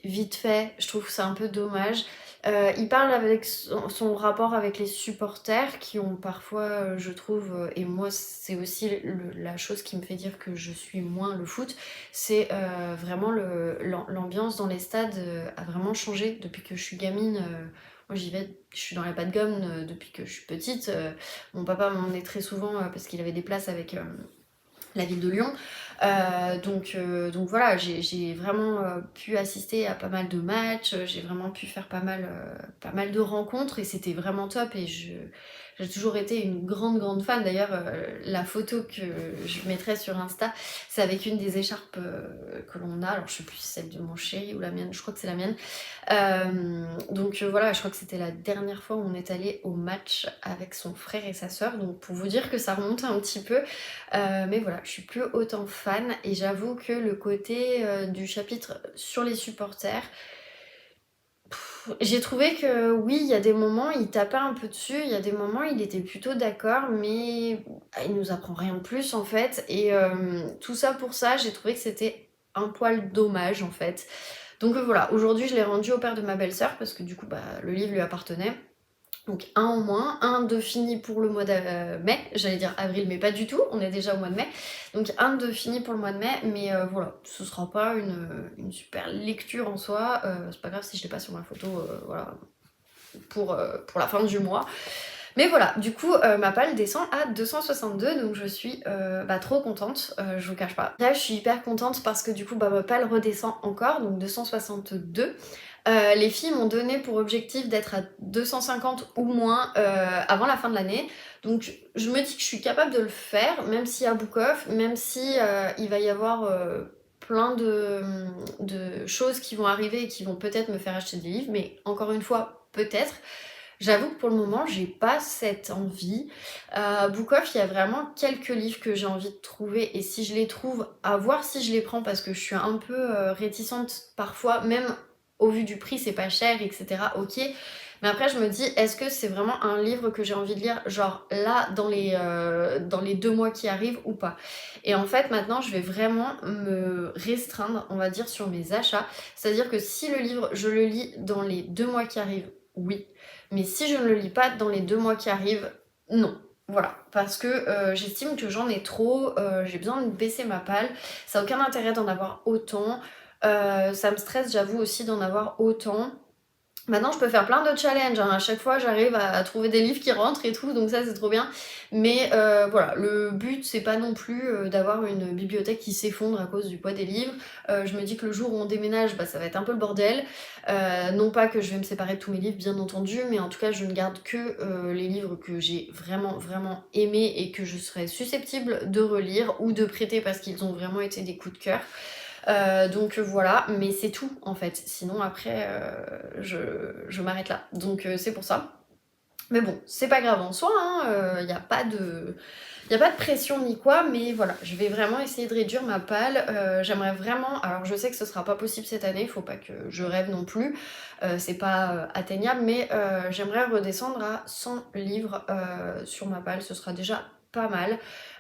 vite fait, je trouve que c'est un peu dommage. Il parle avec son rapport avec les supporters qui ont parfois, je trouve, et moi c'est aussi la chose qui me fait dire que je suis moins le foot, c'est vraiment l'ambiance dans les stades a vraiment changé depuis que je suis gamine. Moi j'y vais, je suis dans la patte gomme depuis que je suis petite. Mon papa m'emmenait très souvent parce qu'il avait des places avec la ville de Lyon. Donc voilà, j'ai vraiment pu assister à pas mal de matchs, j'ai vraiment pu faire pas mal de rencontres et c'était vraiment top. Et j'ai toujours été une grande fan. D'ailleurs, la photo que je mettrai sur Insta, c'est avec une des écharpes que l'on a. Alors je sais plus si c'est celle de mon chéri ou la mienne, je crois que c'est la mienne. Donc voilà, je crois que c'était la dernière fois où on est allé au match avec son frère et sa sœur. Donc pour vous dire que ça remonte un petit peu. Mais voilà, je suis plus autant fan et j'avoue que le côté du chapitre sur les supporters, j'ai trouvé que oui, il y a des moments il tapait un peu dessus, il y a des moments il était plutôt d'accord, mais il nous apprend rien de plus en fait. Et tout ça pour ça, j'ai trouvé que c'était un poil dommage en fait. Donc voilà, aujourd'hui je l'ai rendu au père de ma belle-sœur parce que du coup bah, le livre lui appartenait. Donc un en moins, un de fini pour le mois de mai, j'allais dire avril mais pas du tout, on est déjà au mois de mai. Donc un de fini pour le mois de mai, mais voilà, ce sera pas une super lecture en soi, c'est pas grave si je l'ai pas sur ma photo, voilà. pour la fin du mois. Mais voilà, du coup, ma palle descend à 262, donc je suis trop contente, je vous cache pas. Là, je suis hyper contente parce que du coup, ma palle redescend encore, donc 262. Les filles m'ont donné pour objectif d'être à 250 ou moins avant la fin de l'année. Donc je me dis que je suis capable de le faire, même si à Book Off, même si il va y avoir plein de choses qui vont arriver et qui vont peut-être me faire acheter des livres, mais encore une fois, peut-être. J'avoue que pour le moment, j'ai pas cette envie. Book Off, il y a vraiment quelques livres que j'ai envie de trouver et si je les trouve, à voir si je les prends parce que je suis un peu réticente parfois, même au vu du prix, c'est pas cher, etc. Ok. Mais après, je me dis, est-ce que c'est vraiment un livre que j'ai envie de lire, genre là, dans les 2 mois qui arrivent ou pas? Et en fait, maintenant, je vais vraiment me restreindre, on va dire, sur mes achats. C'est-à-dire que si le livre, je le lis dans les 2 mois qui arrivent, oui. Mais si je ne le lis pas dans les 2 mois qui arrivent, non. Voilà, parce que j'estime que j'en ai trop, j'ai besoin de baisser ma palle, ça n'a aucun intérêt d'en avoir autant, ça me stresse j'avoue aussi d'en avoir autant. Maintenant, je peux faire plein de challenges, hein. À chaque fois, j'arrive à trouver des livres qui rentrent et tout, donc ça, c'est trop bien. Mais voilà, le but, c'est pas non plus d'avoir une bibliothèque qui s'effondre à cause du poids des livres. Je me dis que le jour où on déménage, ça va être un peu le bordel. Non pas que je vais me séparer de tous mes livres, bien entendu, mais en tout cas, je ne garde que les livres que j'ai vraiment, vraiment aimés et que je serais susceptible de relire ou de prêter parce qu'ils ont vraiment été des coups de cœur. Donc voilà, mais c'est tout en fait. Sinon après, je m'arrête là. Donc c'est pour ça. Mais bon, c'est pas grave en soi, hein, y a pas de pression ni quoi, mais voilà, je vais vraiment essayer de réduire ma palle. J'aimerais vraiment, alors je sais que ce sera pas possible cette année, faut pas que je rêve non plus, c'est pas atteignable, mais j'aimerais redescendre à 100 livres sur ma palle, ce sera déjà pas mal.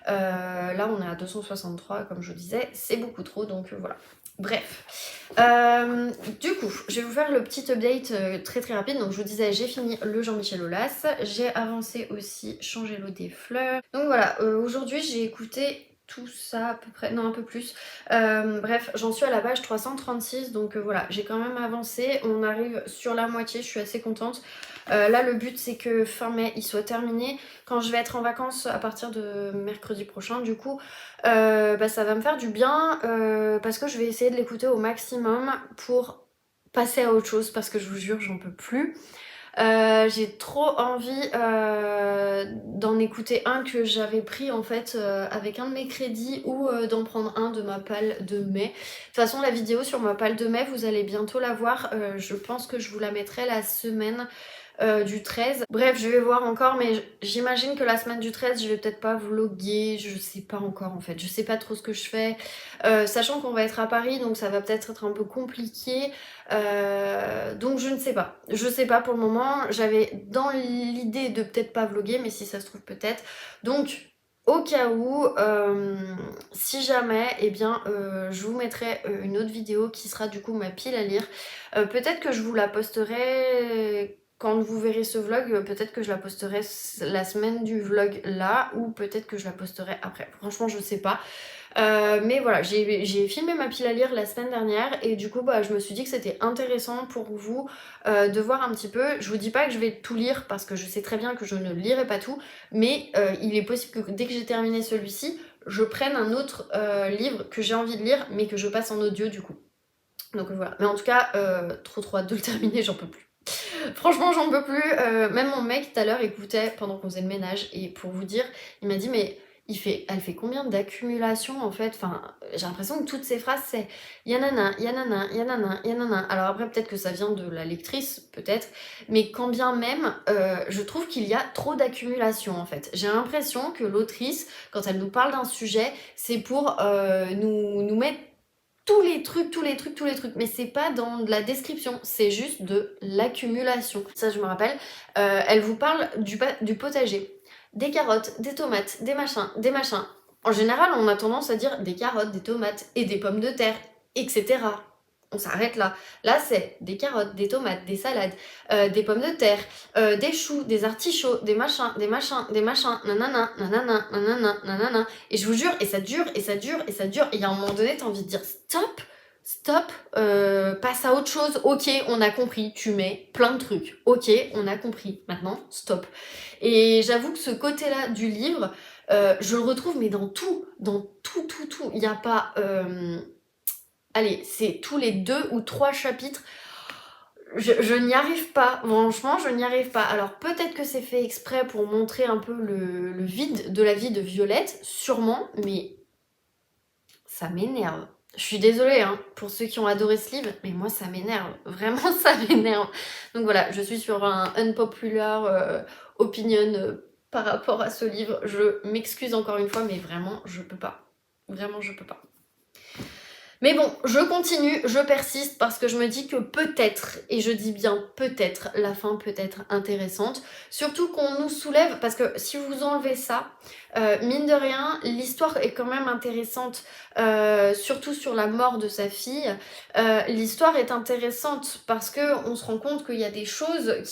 Là on est à 263 comme je vous disais, c'est beaucoup trop donc voilà. Bref, du coup, je vais vous faire le petit update très très rapide. Donc je vous disais, j'ai fini le Jean-Michel Aulas, j'ai avancé aussi Changer l'eau des fleurs. Donc voilà, aujourd'hui j'ai écouté tout ça à peu près, non un peu plus. Bref, j'en suis à la page 336, donc voilà, j'ai quand même avancé. On arrive sur la moitié, je suis assez contente. Là le but c'est que fin mai il soit terminé. Quand je vais être en vacances à partir de mercredi prochain du coup, ça va me faire du bien parce que je vais essayer de l'écouter au maximum pour passer à autre chose parce que je vous jure j'en peux plus. J'ai trop envie d'en écouter un que j'avais pris en fait avec un de mes crédits ou d'en prendre un de ma palle de mai. De toute façon la vidéo sur ma palle de mai vous allez bientôt la voir, je pense que je vous la mettrai la semaine du 13. Bref, je vais voir encore, mais j'imagine que la semaine du 13, je vais peut-être pas vlogger, je sais pas encore en fait, je sais pas trop ce que je fais. Sachant qu'on va être à Paris, donc ça va peut-être être un peu compliqué. Donc je ne sais pas. Je sais pas pour le moment. J'avais dans l'idée de peut-être pas vlogger, mais si ça se trouve peut-être. Donc au cas où, si jamais, eh bien, je vous mettrai une autre vidéo qui sera du coup ma pile à lire. Peut-être que je vous la posterai quand vous verrez ce vlog, peut-être que je la posterai la semaine du vlog là, ou peut-être que je la posterai après. Franchement, je sais pas. Mais voilà, j'ai filmé ma pile à lire la semaine dernière et du coup je me suis dit que c'était intéressant pour vous de voir un petit peu. Je vous dis pas que je vais tout lire parce que je sais très bien que je ne lirai pas tout, mais il est possible que dès que j'ai terminé celui-ci, je prenne un autre livre que j'ai envie de lire mais que je passe en audio du coup. Donc voilà, mais en tout cas, trop hâte de le terminer, j'en peux plus. Franchement, j'en peux plus. Même mon mec tout à l'heure écoutait pendant qu'on faisait le ménage et pour vous dire, il m'a dit mais elle fait combien d'accumulation en fait? Enfin, j'ai l'impression que toutes ces phrases c'est yanana, yanana, yanana, yanana. Alors après peut-être que ça vient de la lectrice, peut-être, mais quand bien même, je trouve qu'il y a trop d'accumulation en fait. J'ai l'impression que l'autrice, quand elle nous parle d'un sujet, c'est pour nous mettre tous les trucs, mais c'est pas dans de la description, c'est juste de l'accumulation. Ça, je me rappelle. Elle vous parle du potager. Des carottes, des tomates, des machins. En général, on a tendance à dire des carottes, des tomates et des pommes de terre, etc. On s'arrête là. Là, c'est des carottes, des tomates, des salades, des pommes de terre, des choux, des artichauts, des machins, nanana, nanana, nanana, nanana. Et je vous jure, et ça dure. Et il y a un moment donné, t'as envie de dire stop, stop, passe à autre chose, ok, on a compris, tu mets plein de trucs, ok, on a compris, maintenant, stop. Et j'avoue que ce côté-là du livre, je le retrouve, mais dans tout, tout. Il n'y a pas... allez, c'est tous les 2 ou 3 chapitres. Je n'y arrive pas, franchement, je n'y arrive pas. Alors peut-être que c'est fait exprès pour montrer un peu le vide de la vie de Violette, sûrement, mais ça m'énerve. Je suis désolée hein, pour ceux qui ont adoré ce livre, mais moi ça m'énerve, vraiment ça m'énerve. Donc voilà, je suis sur un unpopular opinion par rapport à ce livre. Je m'excuse encore une fois, mais vraiment je peux pas. Vraiment je peux pas. Mais bon, je continue, je persiste parce que je me dis que peut-être, et je dis bien peut-être, la fin peut être intéressante. Surtout qu'on nous soulève, parce que si vous enlevez ça, mine de rien, l'histoire est quand même intéressante, surtout sur la mort de sa fille. L'histoire est intéressante parce qu'on se rend compte qu'il y a des choses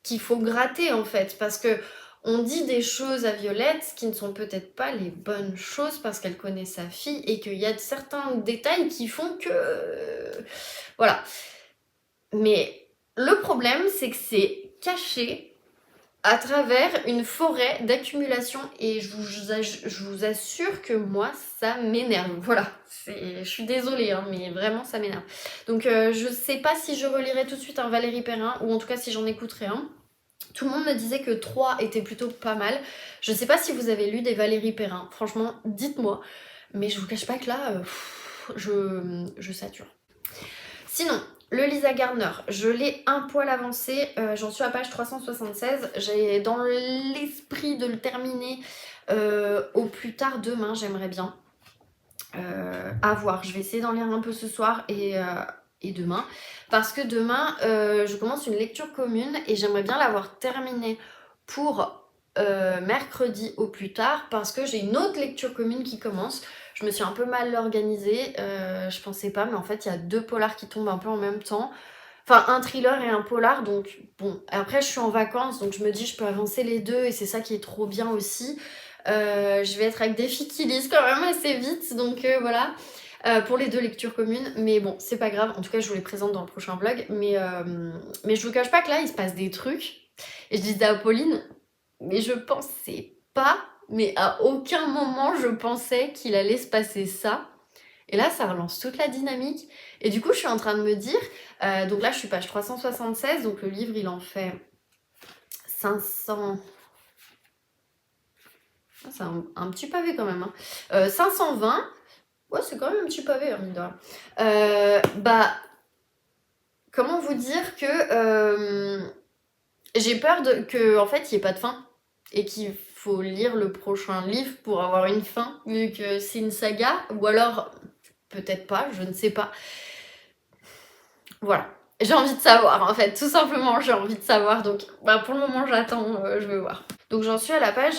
qu'il faut gratter en fait, parce que on dit des choses à Violette qui ne sont peut-être pas les bonnes choses parce qu'elle connaît sa fille et qu'il y a certains détails qui font que... voilà. Mais le problème, c'est que c'est caché à travers une forêt d'accumulation et je vous assure que moi, ça m'énerve. Voilà, je suis désolée, hein, mais vraiment, ça m'énerve. Donc, je sais pas si je relirai tout de suite un Valérie Perrin ou en tout cas si j'en écouterai un. Tout le monde me disait que 3 était plutôt pas mal. Je sais pas si vous avez lu des Valérie Perrin. Franchement, dites-moi. Mais je vous cache pas que là, je sature. Sinon, le Lisa Gardner, je l'ai un poil avancé. J'en suis à page 376. J'ai dans l'esprit de le terminer au plus tard demain, j'aimerais bien. À voir. Je vais essayer d'en lire un peu ce soir et demain, parce que demain je commence une lecture commune et j'aimerais bien l'avoir terminée pour mercredi au plus tard, parce que j'ai une autre lecture commune qui commence. Je me suis un peu mal organisée, je pensais pas, mais en fait il y a 2 polars qui tombent un peu en même temps. Enfin, un thriller et un polar, donc bon. Après, je suis en vacances, donc je me dis je peux avancer les 2 et c'est ça qui est trop bien aussi. Je vais être avec des filles qui lisent quand même assez vite, donc voilà. Pour les 2 lectures communes, mais bon, c'est pas grave. En tout cas, je vous les présente dans le prochain vlog. Mais je vous cache pas que là, il se passe des trucs. Et je disais à Pauline, mais je pensais pas, mais à aucun moment je pensais qu'il allait se passer ça. Et là, ça relance toute la dynamique. Et du coup, je suis en train de me dire, donc là, je suis page 376, donc le livre, il en fait 500... C'est un petit pavé quand même. Hein. 520. Ouais, c'est quand même un petit pavé, hein, mine de rien. Bah, comment vous dire que j'ai peur que en fait, il n'y ait pas de fin. Et qu'il faut lire le prochain livre pour avoir une fin, vu que c'est une saga. Ou alors, peut-être pas, je ne sais pas. Voilà. J'ai envie de savoir, en fait. Tout simplement, j'ai envie de savoir. Donc, bah, pour le moment, j'attends, je vais voir. Donc j'en suis à la page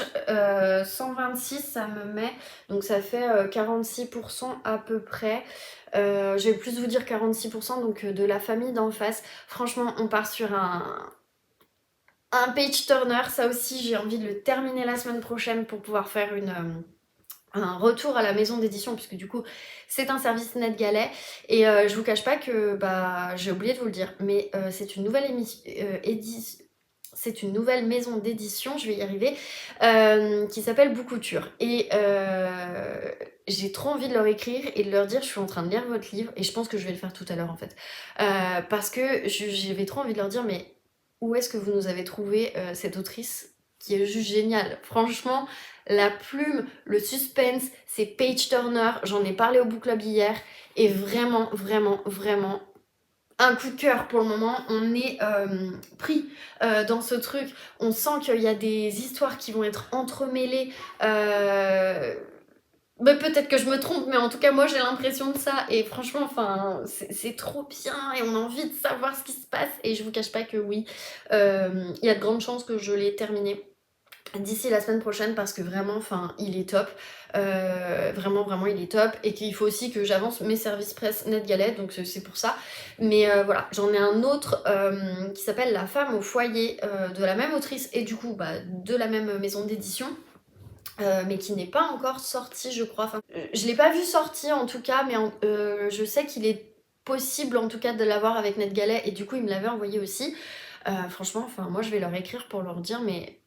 126, ça me met, donc ça fait 46% à peu près. Je vais plus vous dire 46%, donc de la famille d'en face. Franchement, on part sur un page turner. Ça aussi, j'ai envie de le terminer la semaine prochaine pour pouvoir faire un retour à la maison d'édition, puisque du coup c'est un service NetGalley. Et je vous cache pas que bah j'ai oublié de vous le dire, mais c'est une nouvelle édition. C'est une nouvelle maison d'édition, je vais y arriver, qui s'appelle Bookouture. Et j'ai trop envie de leur écrire et de leur dire je suis en train de lire votre livre, et je pense que je vais le faire tout à l'heure en fait. Parce que j'avais trop envie de leur dire mais où est-ce que vous nous avez trouvé cette autrice qui est juste géniale. Franchement, la plume, le suspense, c'est page turner, j'en ai parlé au book club hier, et vraiment, vraiment, vraiment un coup de cœur pour le moment. On est pris dans ce truc, on sent qu'il y a des histoires qui vont être entremêlées, mais peut-être que je me trompe, mais en tout cas moi j'ai l'impression de ça, et franchement enfin c'est trop bien et on a envie de savoir ce qui se passe. Et je vous cache pas que oui, il y a de grandes chances que je l'ai terminé d'ici la semaine prochaine, parce que vraiment enfin il est top, vraiment il est top, et qu'il faut aussi que j'avance mes services presse NetGalley, donc c'est pour ça. Mais voilà, j'en ai un autre qui s'appelle La femme au foyer, de la même autrice et du coup bah, de la même maison d'édition. mais qui n'est pas encore sorti je crois. Enfin, je l'ai pas vu sorti en tout cas, mais je sais qu'il est possible en tout cas de l'avoir avec NetGalley et du coup il me l'avait envoyé aussi. Franchement, enfin moi je vais leur écrire pour leur dire mais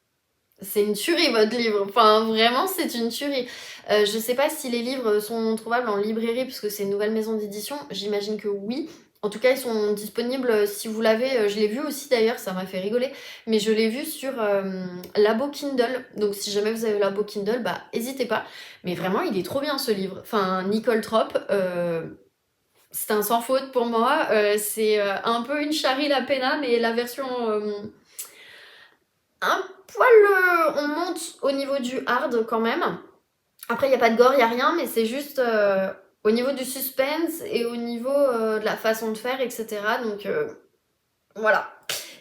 c'est une tuerie votre livre, enfin vraiment c'est une tuerie. Je sais pas si les livres sont trouvables en librairie puisque c'est une nouvelle maison d'édition, j'imagine que oui. En tout cas ils sont disponibles si vous l'avez, je l'ai vu aussi d'ailleurs, ça m'a fait rigoler, mais je l'ai vu sur Labo Kindle, donc si jamais vous avez Labo Kindle, bah n'hésitez pas. Mais vraiment il est trop bien ce livre, enfin Nicole Trop, c'est un sans faute pour moi, c'est un peu une Shari La Pena mais la version un poil, on monte au niveau du hard quand même. Après, il n'y a pas de gore, il n'y a rien, mais c'est juste au niveau du suspense et au niveau de la façon de faire, etc. Donc voilà,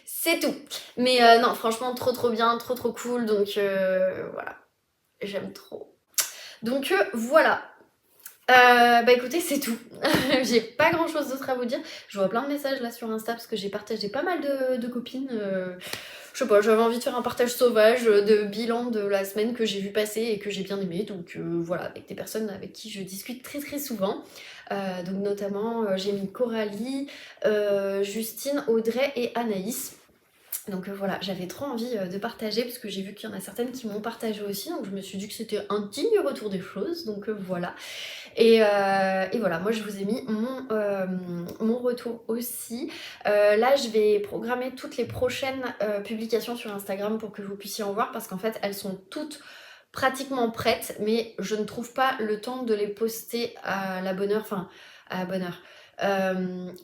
c'est tout. Mais non, franchement, trop bien, trop cool. Donc voilà, j'aime trop. Donc voilà. Bah écoutez, c'est tout. J'ai pas grand chose d'autre à vous dire. Je vois plein de messages là sur Insta parce que j'ai partagé pas mal de copines. Je sais pas, j'avais envie de faire un partage sauvage de bilan de la semaine que j'ai vu passer et que j'ai bien aimé. Donc voilà, avec des personnes avec qui je discute très souvent. Donc notamment, j'ai mis Coralie, Justine, Audrey et Anaïs. Donc voilà, j'avais trop envie de partager parce que j'ai vu qu'il y en a certaines qui m'ont partagé aussi, donc je me suis dit que c'était un digne retour des choses, donc voilà. Et voilà, moi je vous ai mis mon retour aussi. Là je vais programmer toutes les prochaines publications sur Instagram pour que vous puissiez en voir parce qu'en fait elles sont toutes pratiquement prêtes, mais je ne trouve pas le temps de les poster à la bonne heure, enfin à la bonne heure.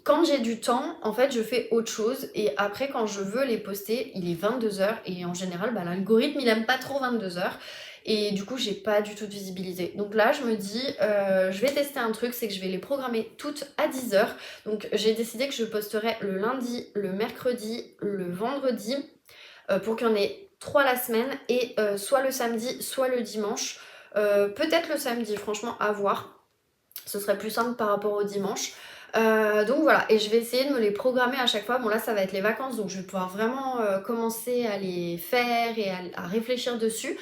Quand j'ai du temps, en fait, je fais autre chose et après, quand je veux les poster, il est 22h et en général, bah, l'algorithme il aime pas trop 22h et du coup, j'ai pas du tout de visibilité. Donc là, je me dis, je vais tester un truc, c'est que je vais les programmer toutes à 10h. Donc j'ai décidé que je posterai le lundi, le mercredi, le vendredi pour qu'il y en ait 3 la semaine et soit le samedi, soit le dimanche. Peut-être le samedi, franchement, à voir. Ce serait plus simple par rapport au dimanche. Donc voilà, et je vais essayer de me les programmer à chaque fois. Bon là ça va être les vacances, donc je vais pouvoir vraiment commencer à les faire et à réfléchir dessus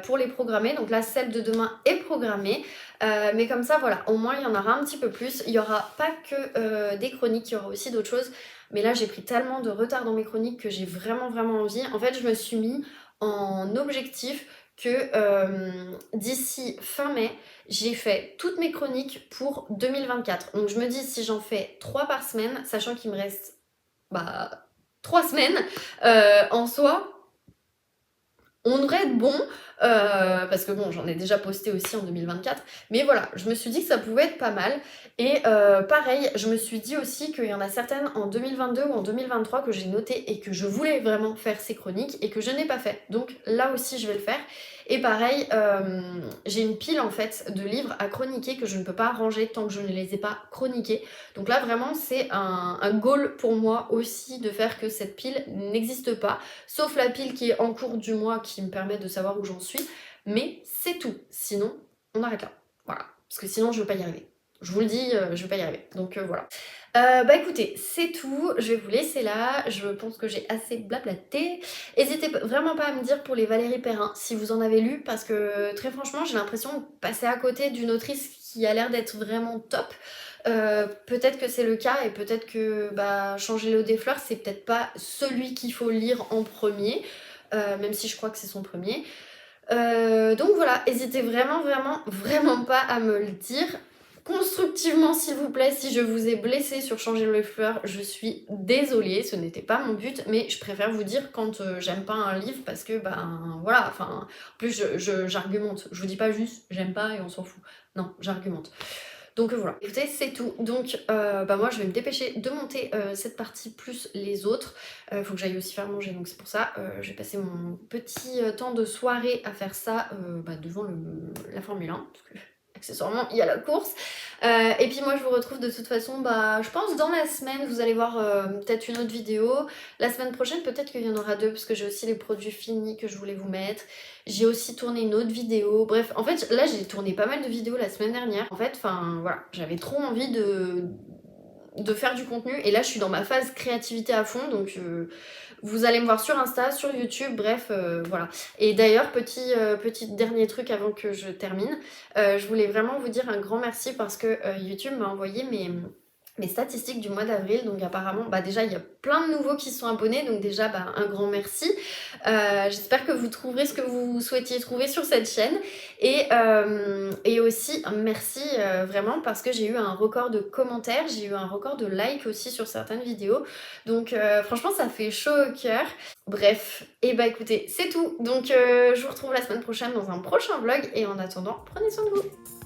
pour les programmer. Donc là celle de demain est programmée, mais comme ça voilà, au moins il y en aura un petit peu plus. Il n'y aura pas que des chroniques, il y aura aussi d'autres choses. Mais là j'ai pris tellement de retard dans mes chroniques que j'ai vraiment envie. En fait je me suis mis en objectif que d'ici fin mai, j'ai fait toutes mes chroniques pour 2024. Donc je me dis si j'en fais 3 par semaine, sachant qu'il me reste 3 semaines en soi, on devrait être bon, parce que bon, j'en ai déjà posté aussi en 2024, mais voilà, je me suis dit que ça pouvait être pas mal, et pareil, je me suis dit aussi qu'il y en a certaines en 2022 ou en 2023 que j'ai notées et que je voulais vraiment faire ces chroniques et que je n'ai pas fait, donc là aussi je vais le faire. Et pareil, j'ai une pile en fait de livres à chroniquer que je ne peux pas ranger tant que je ne les ai pas chroniqués. Donc là vraiment c'est un goal pour moi aussi de faire que cette pile n'existe pas, sauf la pile qui est en cours du mois qui me permet de savoir où j'en suis. Mais c'est tout, sinon on arrête là. Voilà, parce que sinon je ne vais pas y arriver. Je vous le dis, je ne vais pas y arriver. Donc voilà. Bah écoutez, c'est tout, je vais vous laisser là, je pense que j'ai assez blablaté. N'hésitez vraiment pas à me dire pour les Valérie Perrin si vous en avez lu, parce que très franchement j'ai l'impression de passer à côté d'une autrice qui a l'air d'être vraiment top. Peut-être que c'est le cas et peut-être que Changer l'eau des fleurs c'est peut-être pas celui qu'il faut lire en premier, même si je crois que c'est son premier. Donc voilà, n'hésitez vraiment pas à me le dire. Constructivement s'il vous plaît, si je vous ai blessé sur Changer les fleurs, je suis désolée, ce n'était pas mon but, mais je préfère vous dire quand j'aime pas un livre parce que voilà, enfin, en plus j'argumente, je vous dis pas juste j'aime pas et on s'en fout, non, j'argumente. Donc voilà, écoutez, c'est tout. Donc moi je vais me dépêcher de monter cette partie plus les autres. Faut que j'aille aussi faire manger, donc c'est pour ça. Je vais passer mon petit temps de soirée à faire ça devant la Formule 1, parce que accessoirement il y a la course. Et puis moi je vous retrouve de toute façon, je pense dans la semaine, vous allez voir peut-être une autre vidéo. La semaine prochaine peut-être qu'il y en aura 2 parce que j'ai aussi les produits finis que je voulais vous mettre. J'ai aussi tourné une autre vidéo. Bref, en fait là j'ai tourné pas mal de vidéos la semaine dernière. En fait, voilà, j'avais trop envie de faire du contenu. Et là je suis dans ma phase créativité à fond, donc vous allez me voir sur Insta, sur YouTube, bref, voilà. Et d'ailleurs, petit dernier truc avant que je termine, je voulais vraiment vous dire un grand merci parce que YouTube m'a envoyé mes statistiques du mois d'avril. Donc apparemment, bah déjà il y a plein de nouveaux qui se sont abonnés, donc déjà bah, un grand merci. J'espère que vous trouverez ce que vous souhaitiez trouver sur cette chaîne. Et aussi un merci vraiment parce que j'ai eu un record de commentaires, j'ai eu un record de likes aussi sur certaines vidéos. Donc franchement ça fait chaud au cœur. Bref, et bah écoutez, c'est tout. Donc je vous retrouve la semaine prochaine dans un prochain vlog et en attendant, prenez soin de vous.